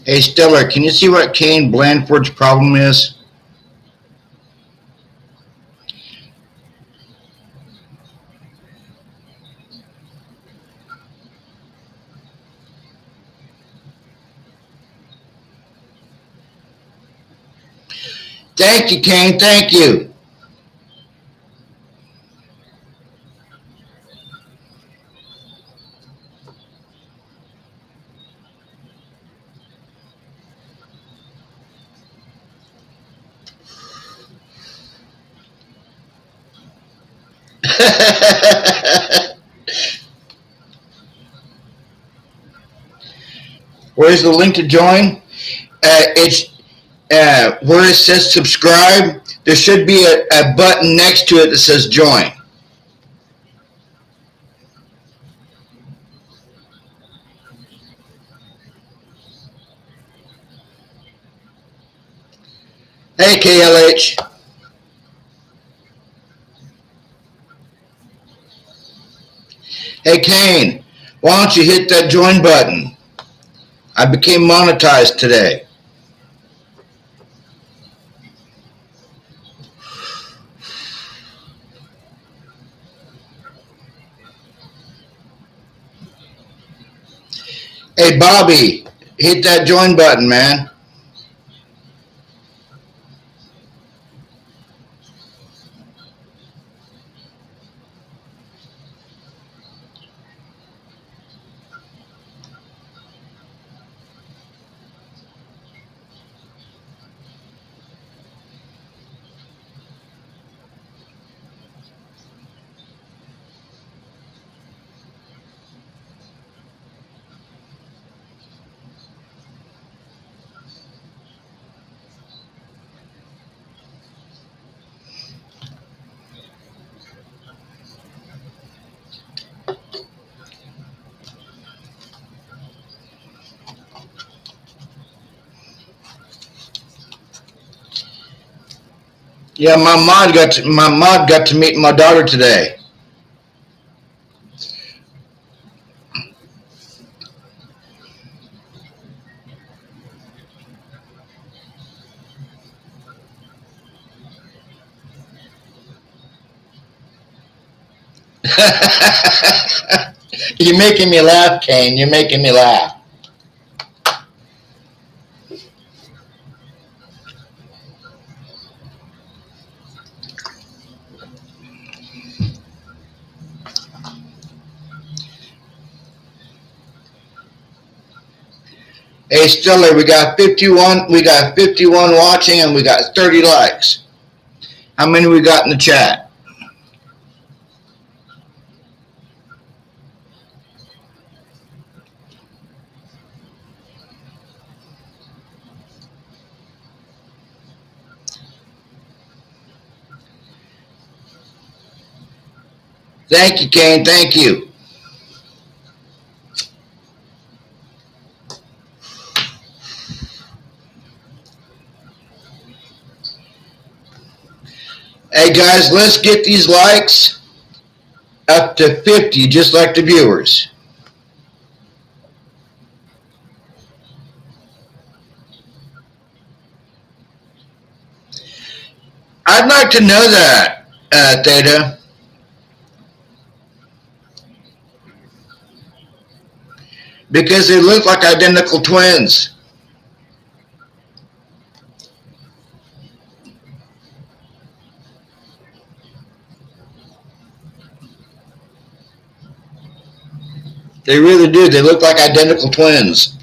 Hey, Stellar, can you see what Kane Blandford's problem is? Thank you, Kane. Thank you. Where's the link to join? It's where it says subscribe. There should be a button next to it that says join. Hey, KLH. Hey, Kane. Why don't you hit that join button? I became monetized today. Hey, Bobby, hit that join button, man. Yeah, my mod got to meet my daughter today. You're making me laugh, Kane. You're making me laugh. Hey, Stiller, we got 51. We got 51 watching, and we got 30 likes. How many we got in the chat? Thank you, Kane. Thank you. Hey, guys, let's get these likes up to 50, just like the viewers. I'd like to know that, Theta. Because they look like identical twins. They really do. They look like identical twins.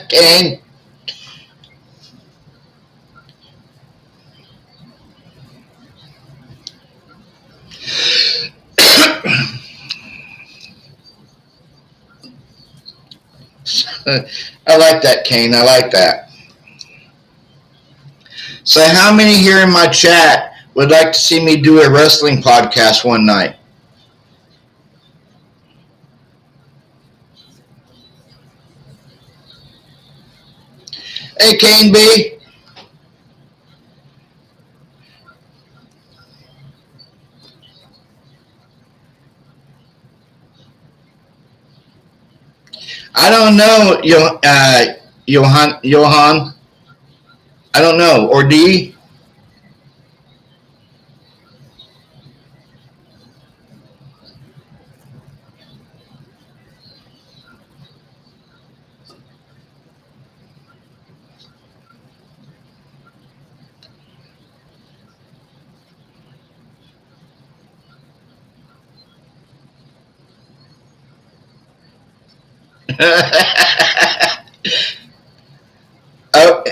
Kane. I like that, Kane. I like that. So how many here in my chat would like to see me do a wrestling podcast one night? Hey, Kane B. I don't know, Johan. I don't know. Or D. Oh,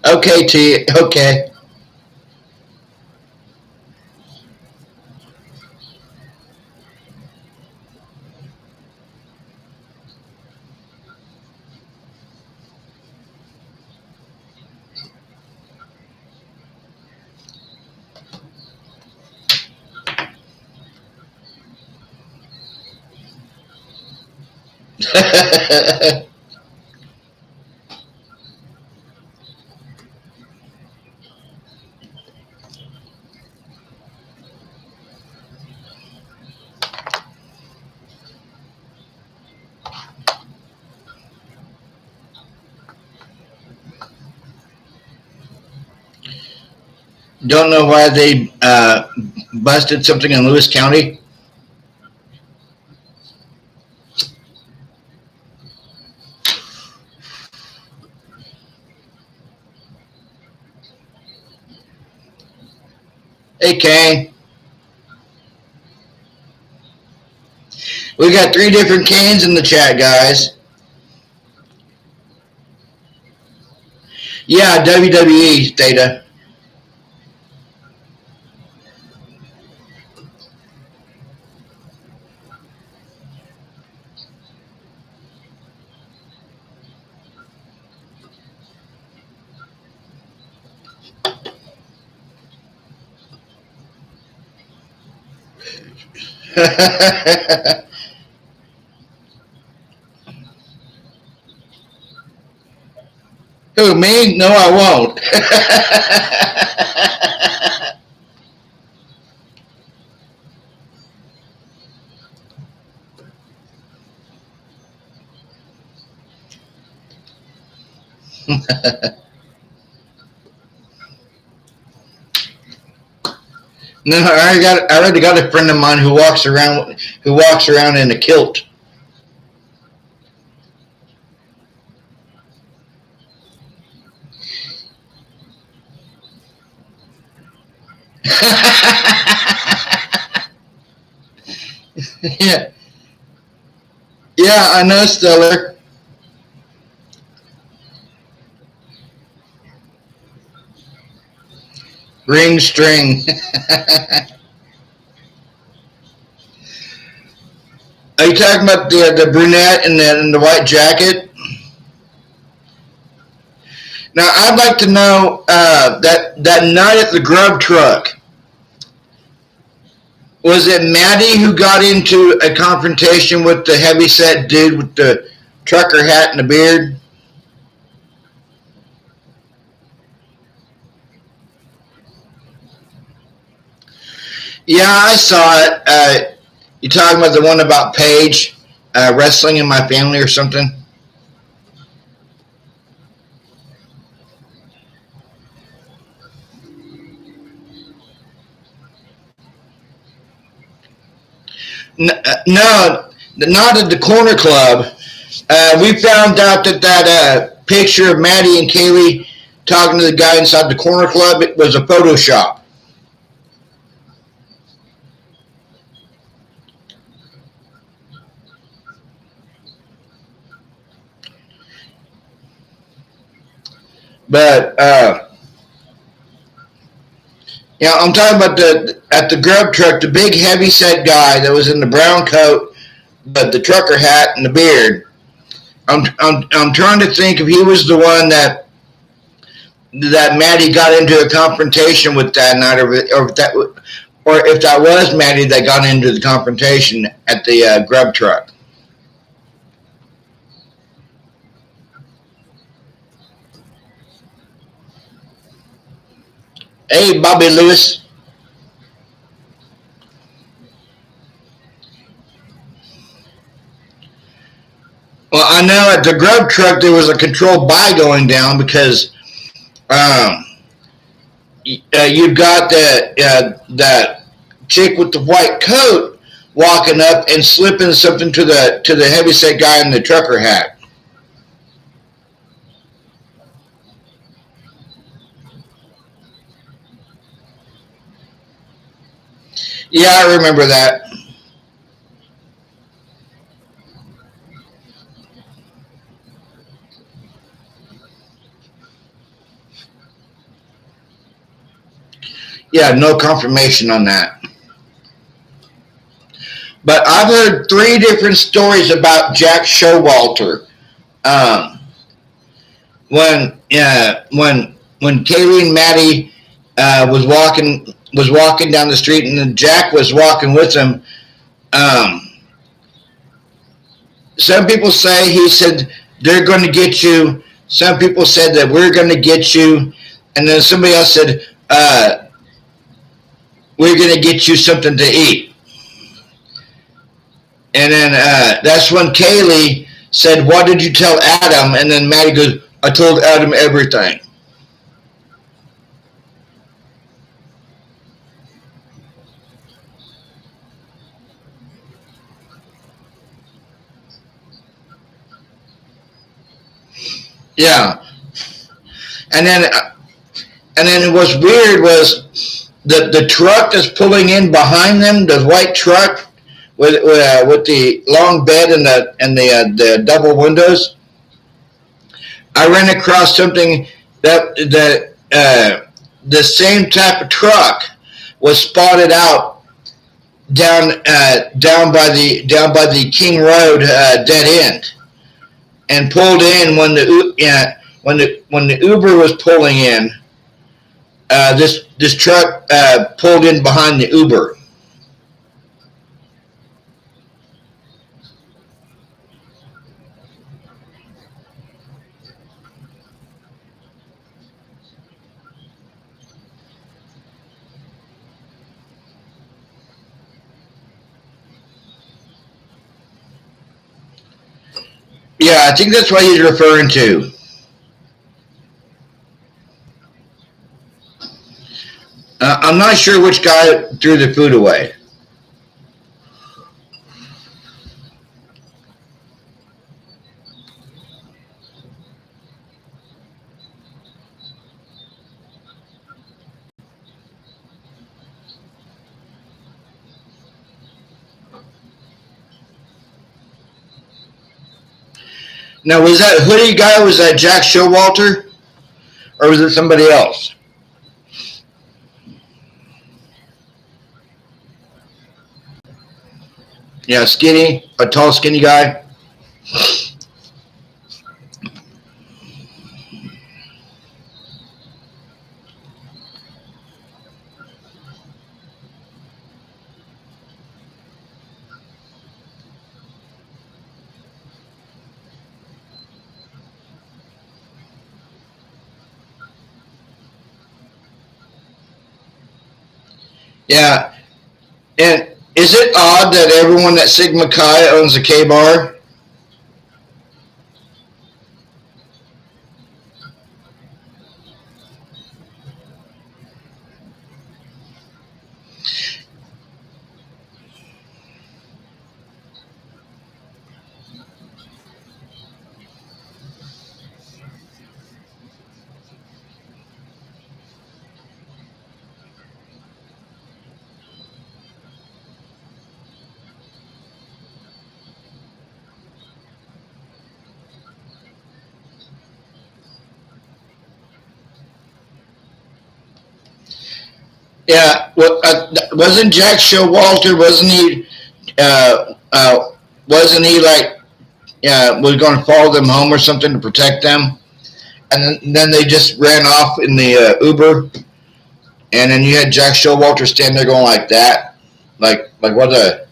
okay, T. Okay. Don't know why they busted something in Lewis County. Hey, Kane. We got 3 different Canes in the chat, guys. Yeah, WWE, Theta. Who, me? No, I won't. No, I already got a friend of mine who walks around in a kilt. Yeah, yeah, I know, Stellar. Ring string. Are you talking about the brunette in the white jacket? Now, I'd like to know that night at the grub truck. Was it Maddie who got into a confrontation with the heavyset dude with the trucker hat and the beard? Yeah, I saw it. You talking about the one about Paige wrestling in my family or something? No, not at the Corner Club. We found out that picture of Maddie and Kaylee talking to the guy inside the Corner Club, it was a Photoshop. But yeah, I'm talking about at the grub truck, the big heavy set guy that was in the brown coat, but the trucker hat and the beard. I'm trying to think if he was the one that Maddie got into a confrontation with that night, or if that was Maddie that got into the confrontation at the grub truck. Hey, Bobby Lewis. Well, I know at the grub truck there was a controlled buy going down because um, you've got that chick with the white coat walking up and slipping something to the heavyset guy in the trucker hat. Yeah, I remember that. Yeah, no confirmation on that. But I've heard three different stories about Jack Showalter. Um, when Kaylee and Maddie was walking down the street and then Jack was walking with them. Um, some people say he said they're going to get you. Some people said that we're going to get you, and then somebody else said we're going to get you something to eat. And then that's when Kaylee said, "What did you tell Adam?" And then Maddie goes, "I told Adam everything." Yeah, and then what's weird was the truck that's pulling in behind them, the white truck with the long bed and the double windows. I ran across something that the same type of truck was spotted out down by the King Road dead end and pulled in when the Uber was pulling in. This truck pulled in behind the Uber. Yeah, I think that's what he's referring to. not sure which guy threw the food away. Now, was that hoodie guy, was that Jack Showalter? Or was it somebody else? Yeah, skinny, a tall, skinny guy. Yeah, and is it odd that everyone at Sigma Chi owns a K-bar? Yeah, well, wasn't Jack Showalter? Wasn't he like was going to follow them home or something to protect them? And then they just ran off in the Uber, and then you had Jack Showalter standing there going like that, like what a.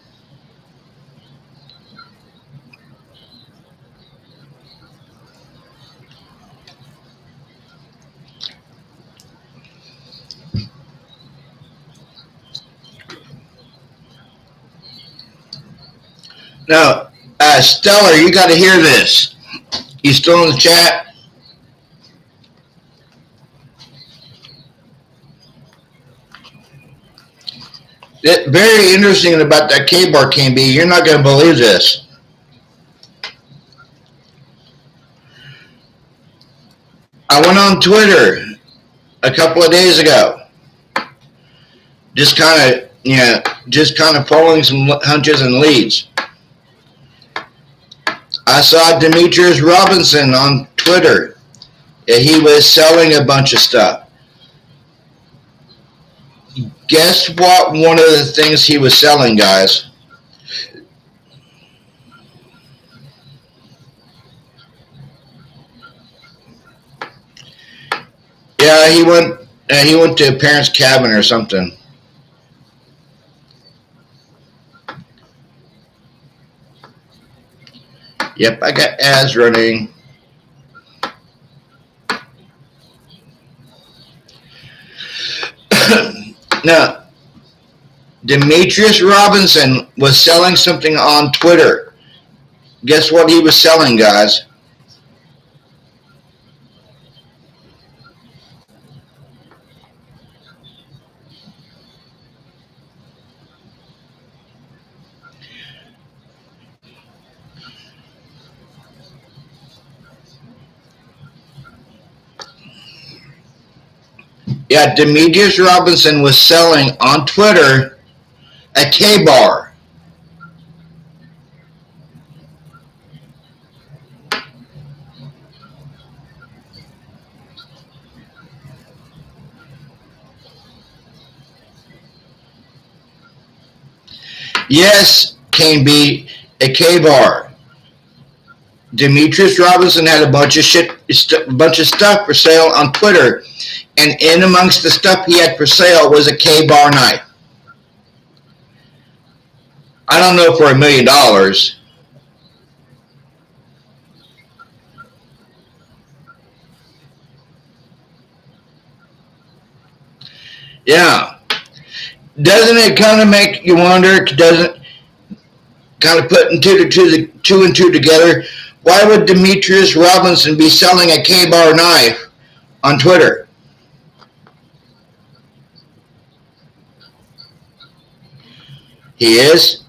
Now, Stellar, you got to hear this. You still in the chat? Very interesting about that K-bar, KB. You're not going to believe this. I went on Twitter a couple of days ago, just kind of following some hunches and leads. I saw Demetrius Robinson on Twitter. He was selling a bunch of stuff. Guess what? One of the things he was selling, guys. Yeah, he went to a parent's cabin or something. Yep, I got ads running. Now, Demetrius Robinson was selling something on Twitter. Guess what he was selling, guys? Yeah, Demetrius Robinson was selling on Twitter a K-bar. Yes, Kane B, a K-bar. Demetrius Robinson had a bunch of stuff for sale on Twitter, and in amongst the stuff he had for sale was a K-bar knife. I don't know for $1 million. Yeah. Doesn't it kind of make you wonder, doesn't kind of put two and two together, why would Demetrius Robinson be selling a K-bar knife on Twitter? He is?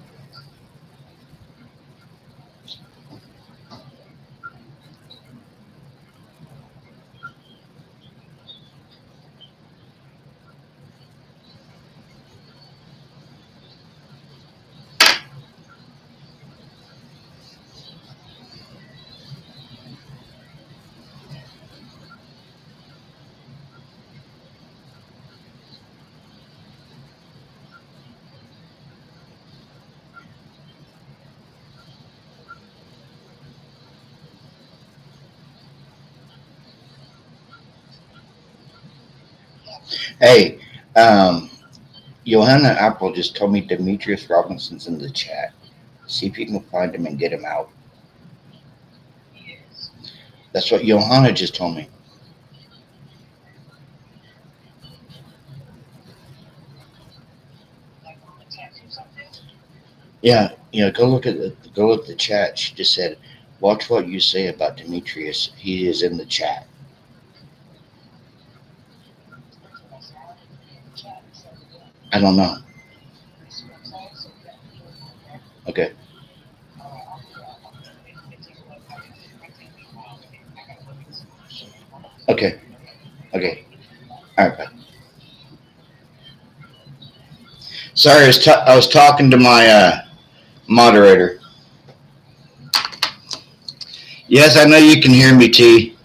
Hey, Johanna Apple just told me Demetrius Robinson's in the chat. See if you can find him and get him out. That's what Johanna just told me. Yeah, go look at the chat. She just said, "Watch what you say about Demetrius. He is in the chat." I don't know. Okay, okay, okay. All right. Bye. Sorry, I was talking to my moderator. Yes, I know you can hear me, T.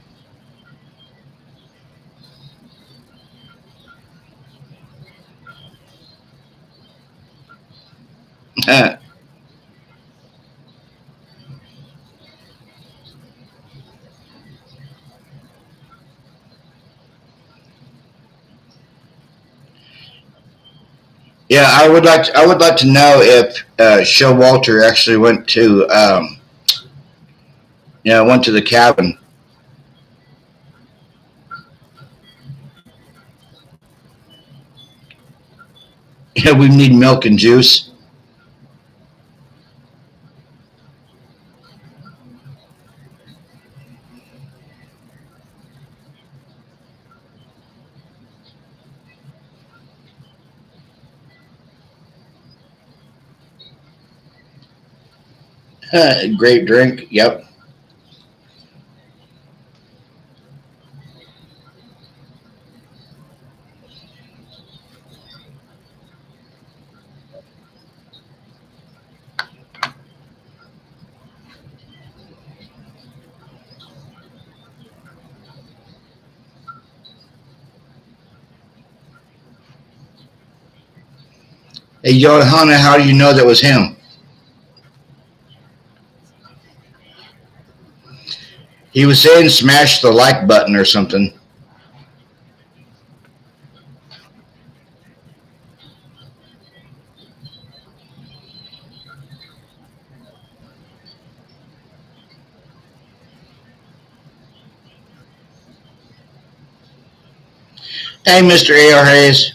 Yeah, I would like to know if Showalter actually went to went to the cabin. Yeah, we need milk and juice. Great drink. Yep. Hey, Johanna, how do you know that was him? He was saying smash the like button or something. Hey, Mr. A.R. Hayes.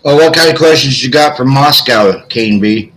Well, what kind of questions you got from Moscow, Kane B?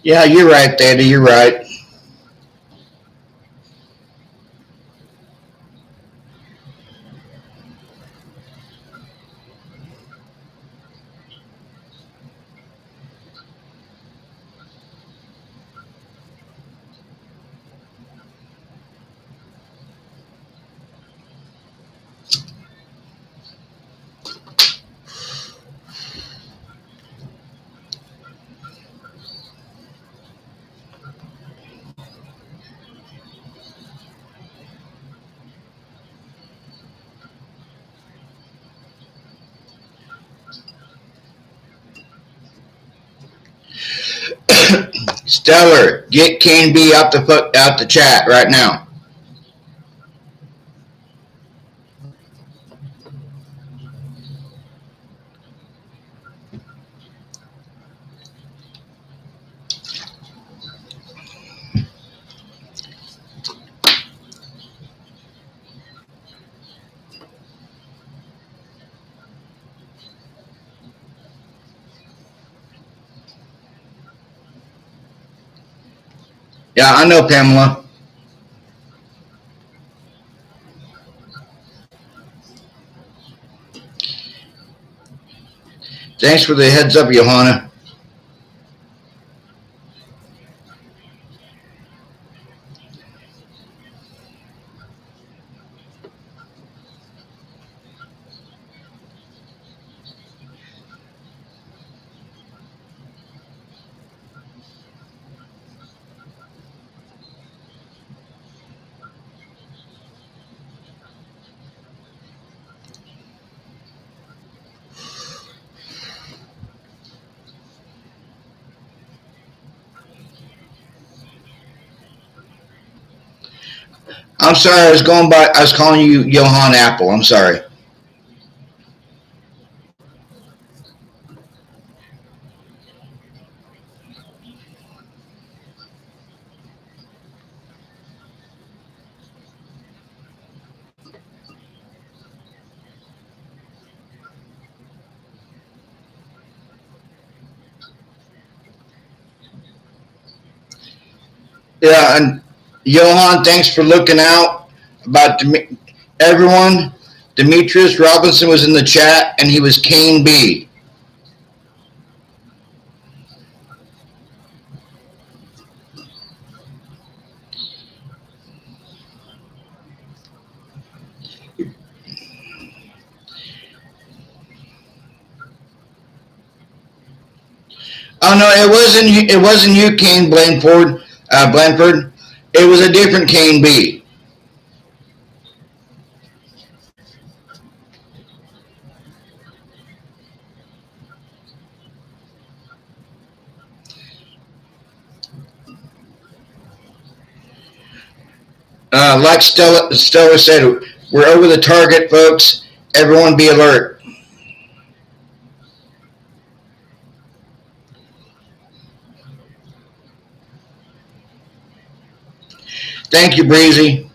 Yeah, you're right, Daddy. You're right. Stellar, get Cane B out the chat right now. Yeah, I know, Pamela. Thanks for the heads up, Johanna. I'm sorry, I was calling you Johann Apple. I'm sorry. Yeah, and Johan, thanks for looking out about everyone. Demetrius Robinson was in the chat, and he was Cane B. Oh no, it wasn't you. It wasn't you, Cane Blanford. Blanford. It was a different Cane B. Like Stella said, we're over the target, folks. Everyone be alert. Thank you, Breezy.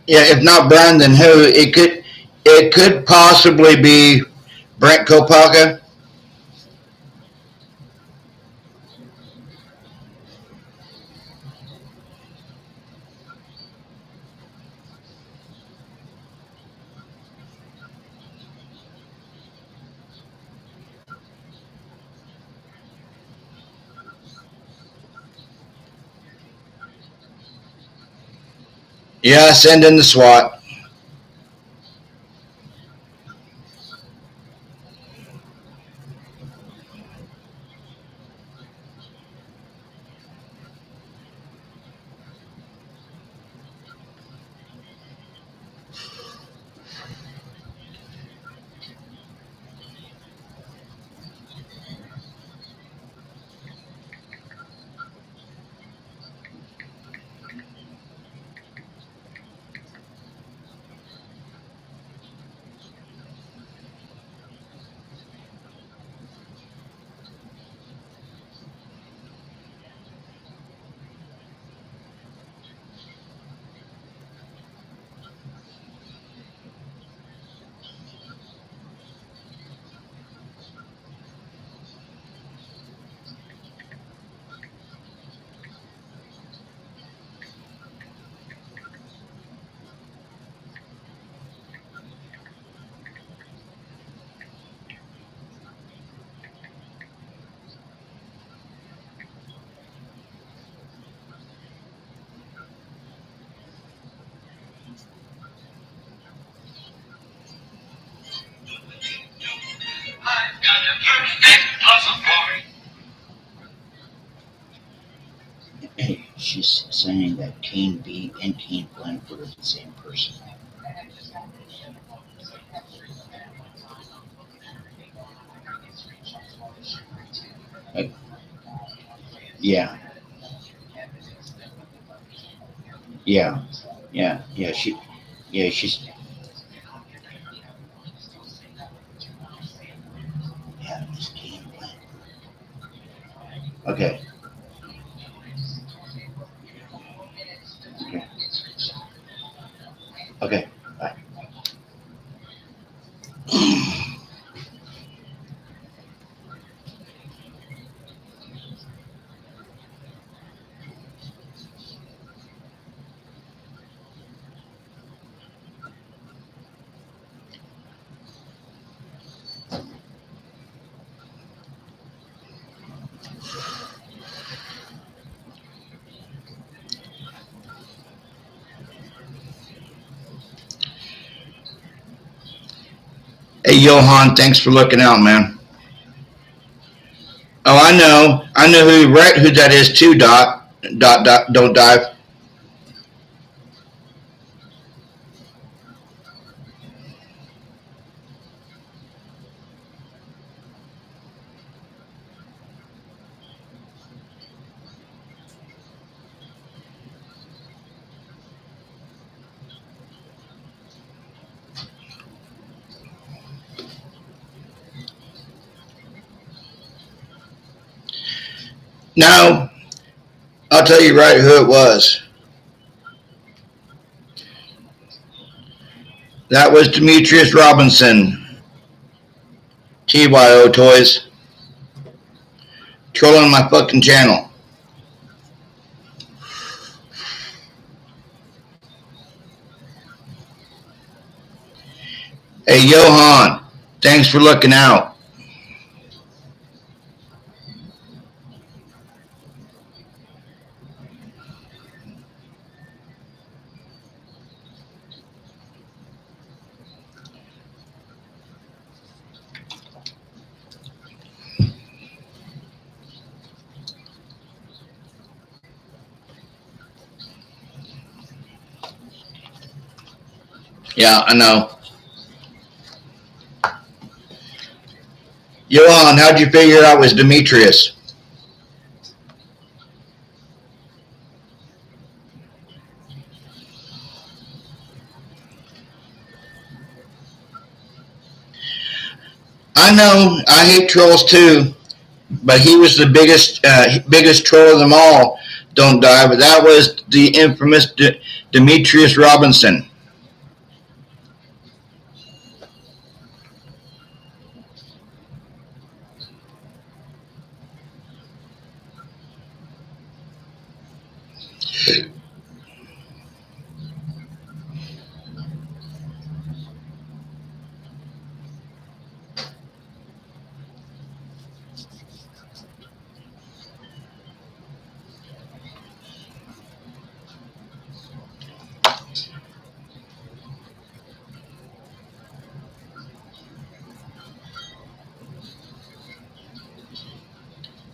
Yeah, if not Brian, then who? It could possibly be Brent Kopaka. Yeah, send in the SWAT. saying that Kane B and Kane Blanford are the same person. Like, yeah, yeah, yeah. She's yeah, Miss Kane Blanford. Okay, okay, okay. Bye. Hey, Johan, thanks for looking out, man. Oh, I know who that is too. Dot. Don't dive. No, I'll tell you right who it was. That was Demetrius Robinson. TYO Toys. Trolling my fucking channel. Hey, Johan, thanks for looking out. Yeah, I know. Johan, how'd you figure out it was Demetrius? I know, I hate trolls too, but he was the biggest troll of them all. Don't die, but that was the infamous Demetrius Robinson.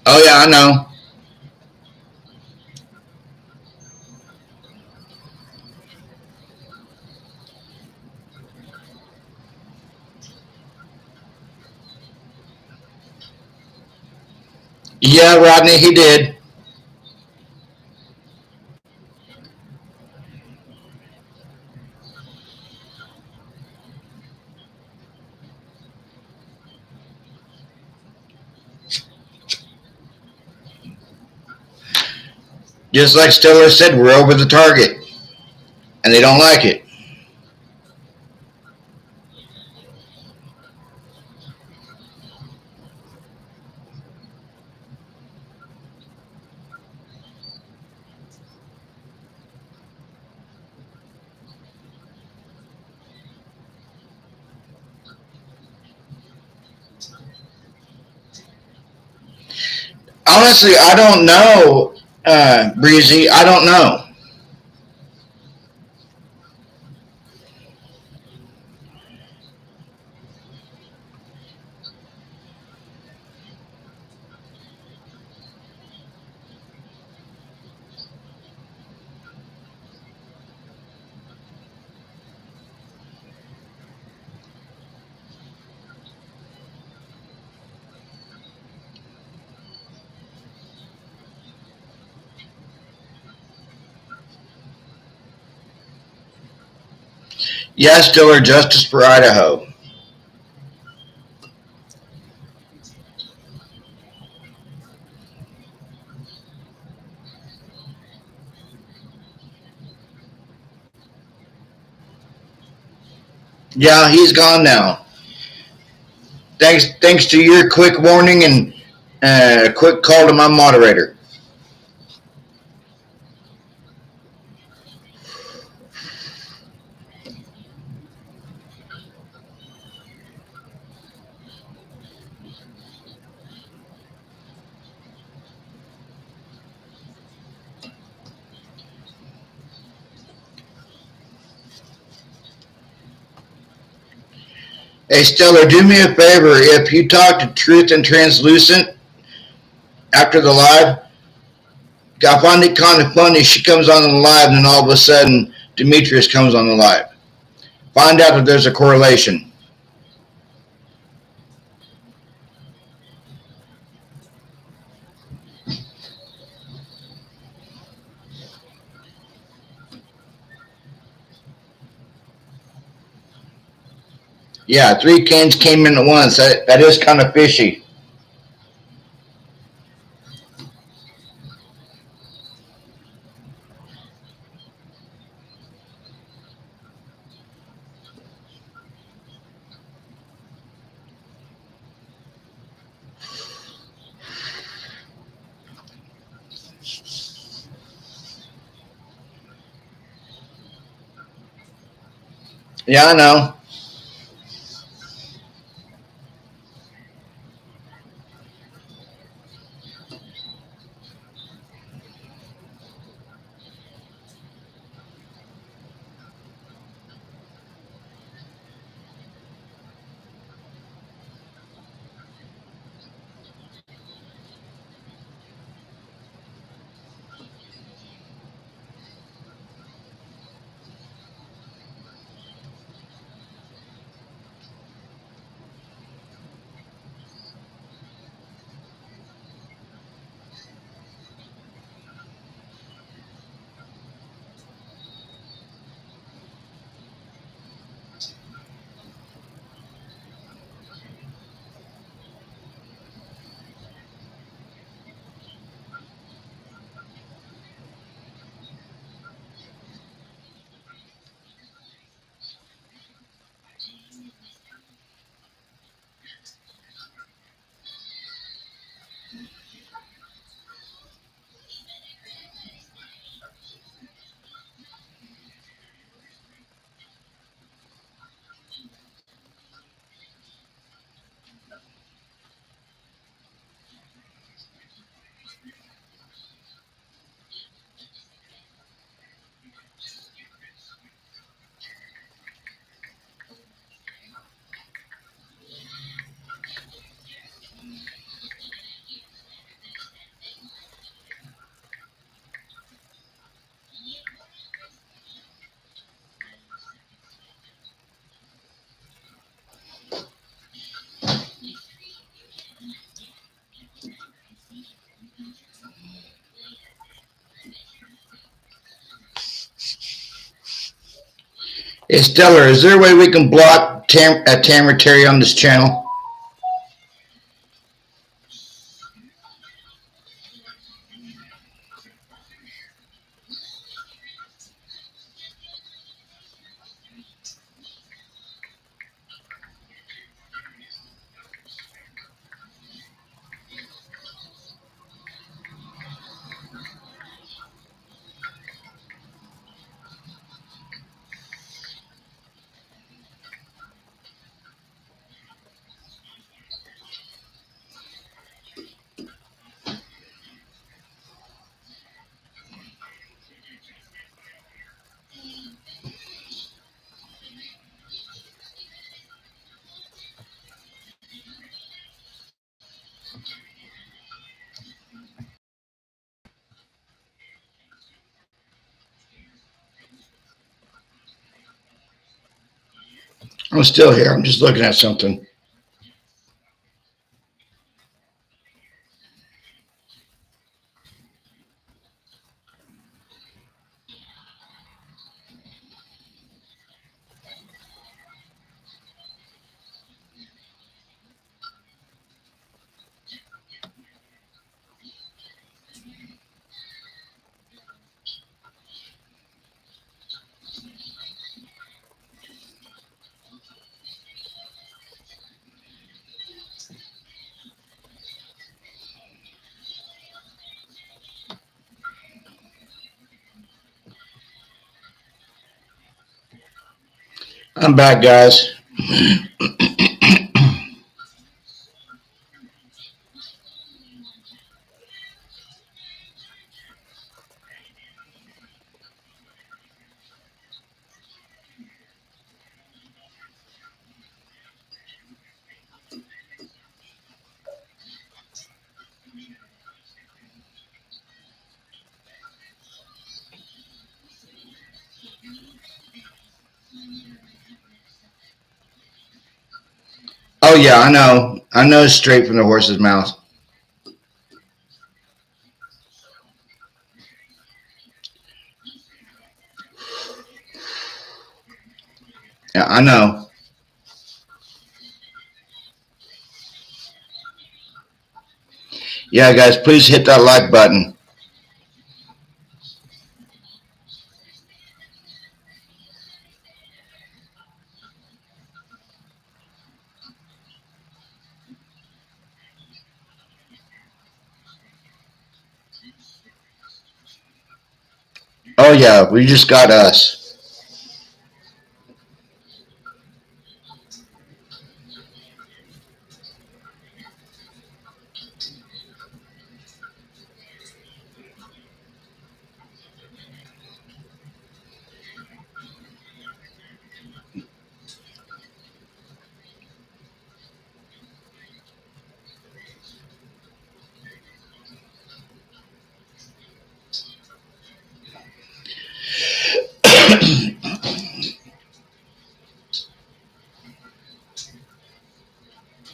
Oh yeah, I know. Yeah, Rodney, he did. Just like Stiller said, we're over the target, and they don't like it. Honestly, I don't know, Breezy. I don't know. Yes, Stiller, justice for Idaho. Yeah, he's gone now. Thanks to your quick warning and quick call to my moderator. Hey, Stiller, do me a favor. If you talk to Truth and Translucent after the live, I find it kind of funny. She comes on the live, and then all of a sudden, Demetrius comes on the live. Find out if there's a correlation. Yeah, 3 cans came in at once. That is kind of fishy. Yeah, I know. Hey, Stellar, is there a way we can block Tamara Terry on this channel? I'm still here. I'm just looking at something. I'm back, guys. Oh yeah, I know. I know straight from the horse's mouth. Yeah, I know. Yeah, guys, please hit that like button. Oh yeah, we just got us.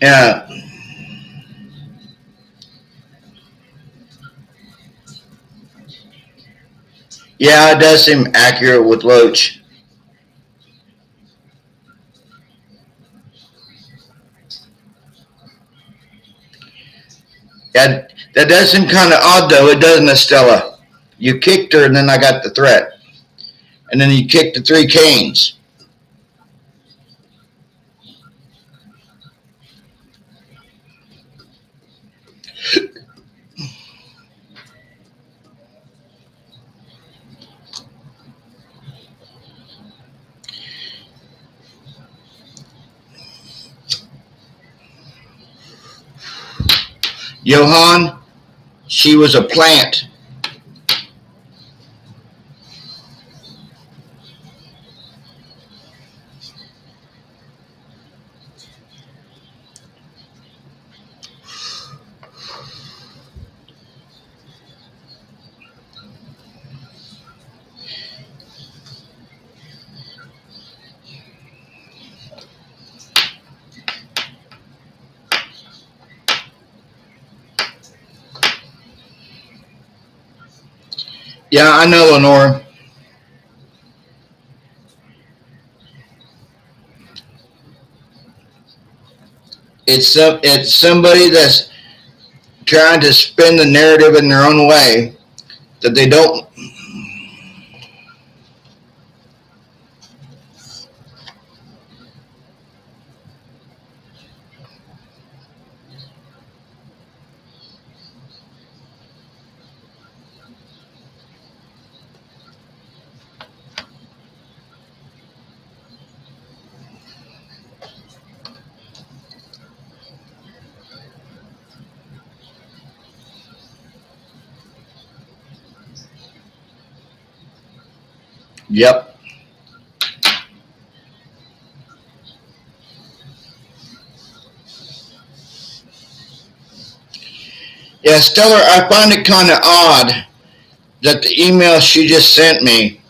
Yeah, yeah, it does seem accurate with Loach. Yeah, that does seem kind of odd though. It doesn't, Estella. You kicked her, and then I got the threat, and then you kicked the 3 canes. Johann, she was a plant. Yeah, I know, Lenore. It's somebody that's trying to spin the narrative in their own way that they don't. Yep. Yeah, Stellar, I find it kind of odd that the email she just sent me,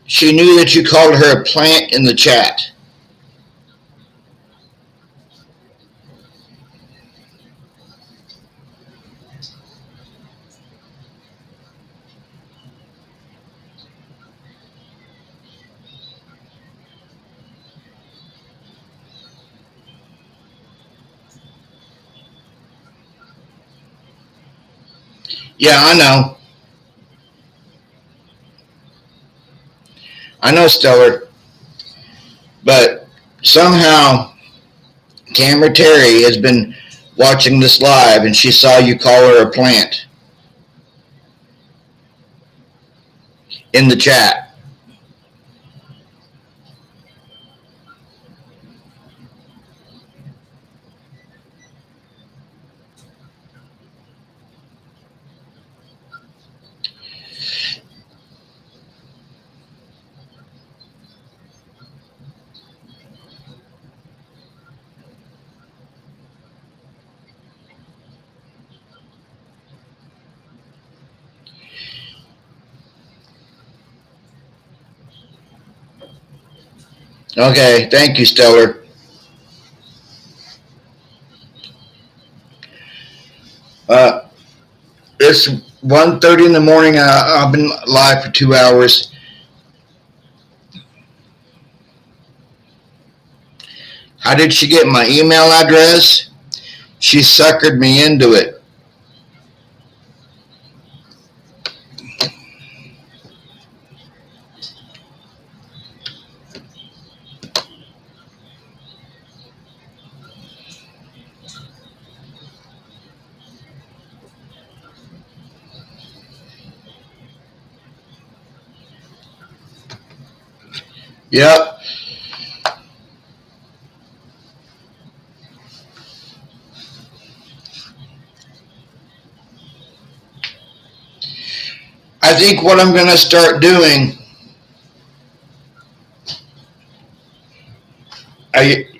she knew that you called her a plant in the chat. Yeah, I know. I know, Stellar. But somehow, Tamara Terry has been watching this live and she saw you call her a plant in the chat. Okay, thank you, Stellar. Uh, it's 1:30 in the morning. I've been live for 2 hours. How did she get my email address? She suckered me into it. Yep. I think what I'm going to start doing.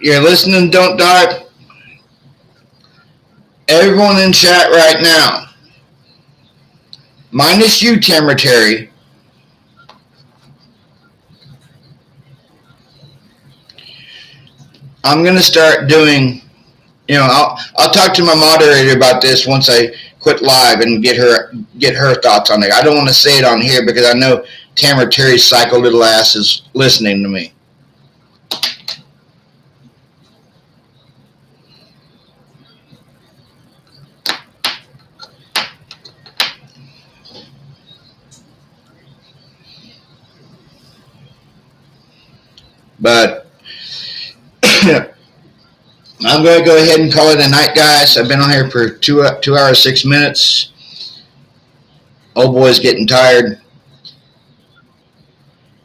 You're listening, Don't Die? Everyone in chat right now, minus you, Tamara Terry. I'm going to start doing, I'll talk to my moderator about this once I quit live and get her thoughts on it. I don't want to say it on here because I know Tamara Terry's psycho little ass is listening to me. But I'm going to go ahead and call it a night, guys. I've been on here for 2 hours, 6 minutes. Old boy's getting tired.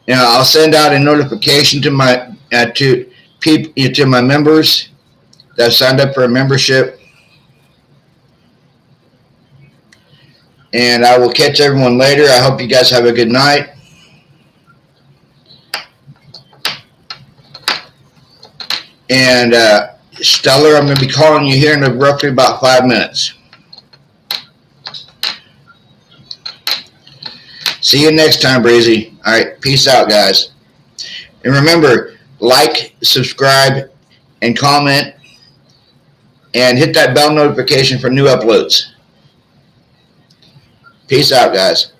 I'll send out a notification to my to my members that have signed up for a membership, and I will catch everyone later. I hope you guys have a good night. And Stellar, I'm going to be calling you here in roughly about 5 minutes. See you next time, Breezy. All right, peace out, guys. And remember, like, subscribe, and comment, and hit that bell notification for new uploads. Peace out, guys.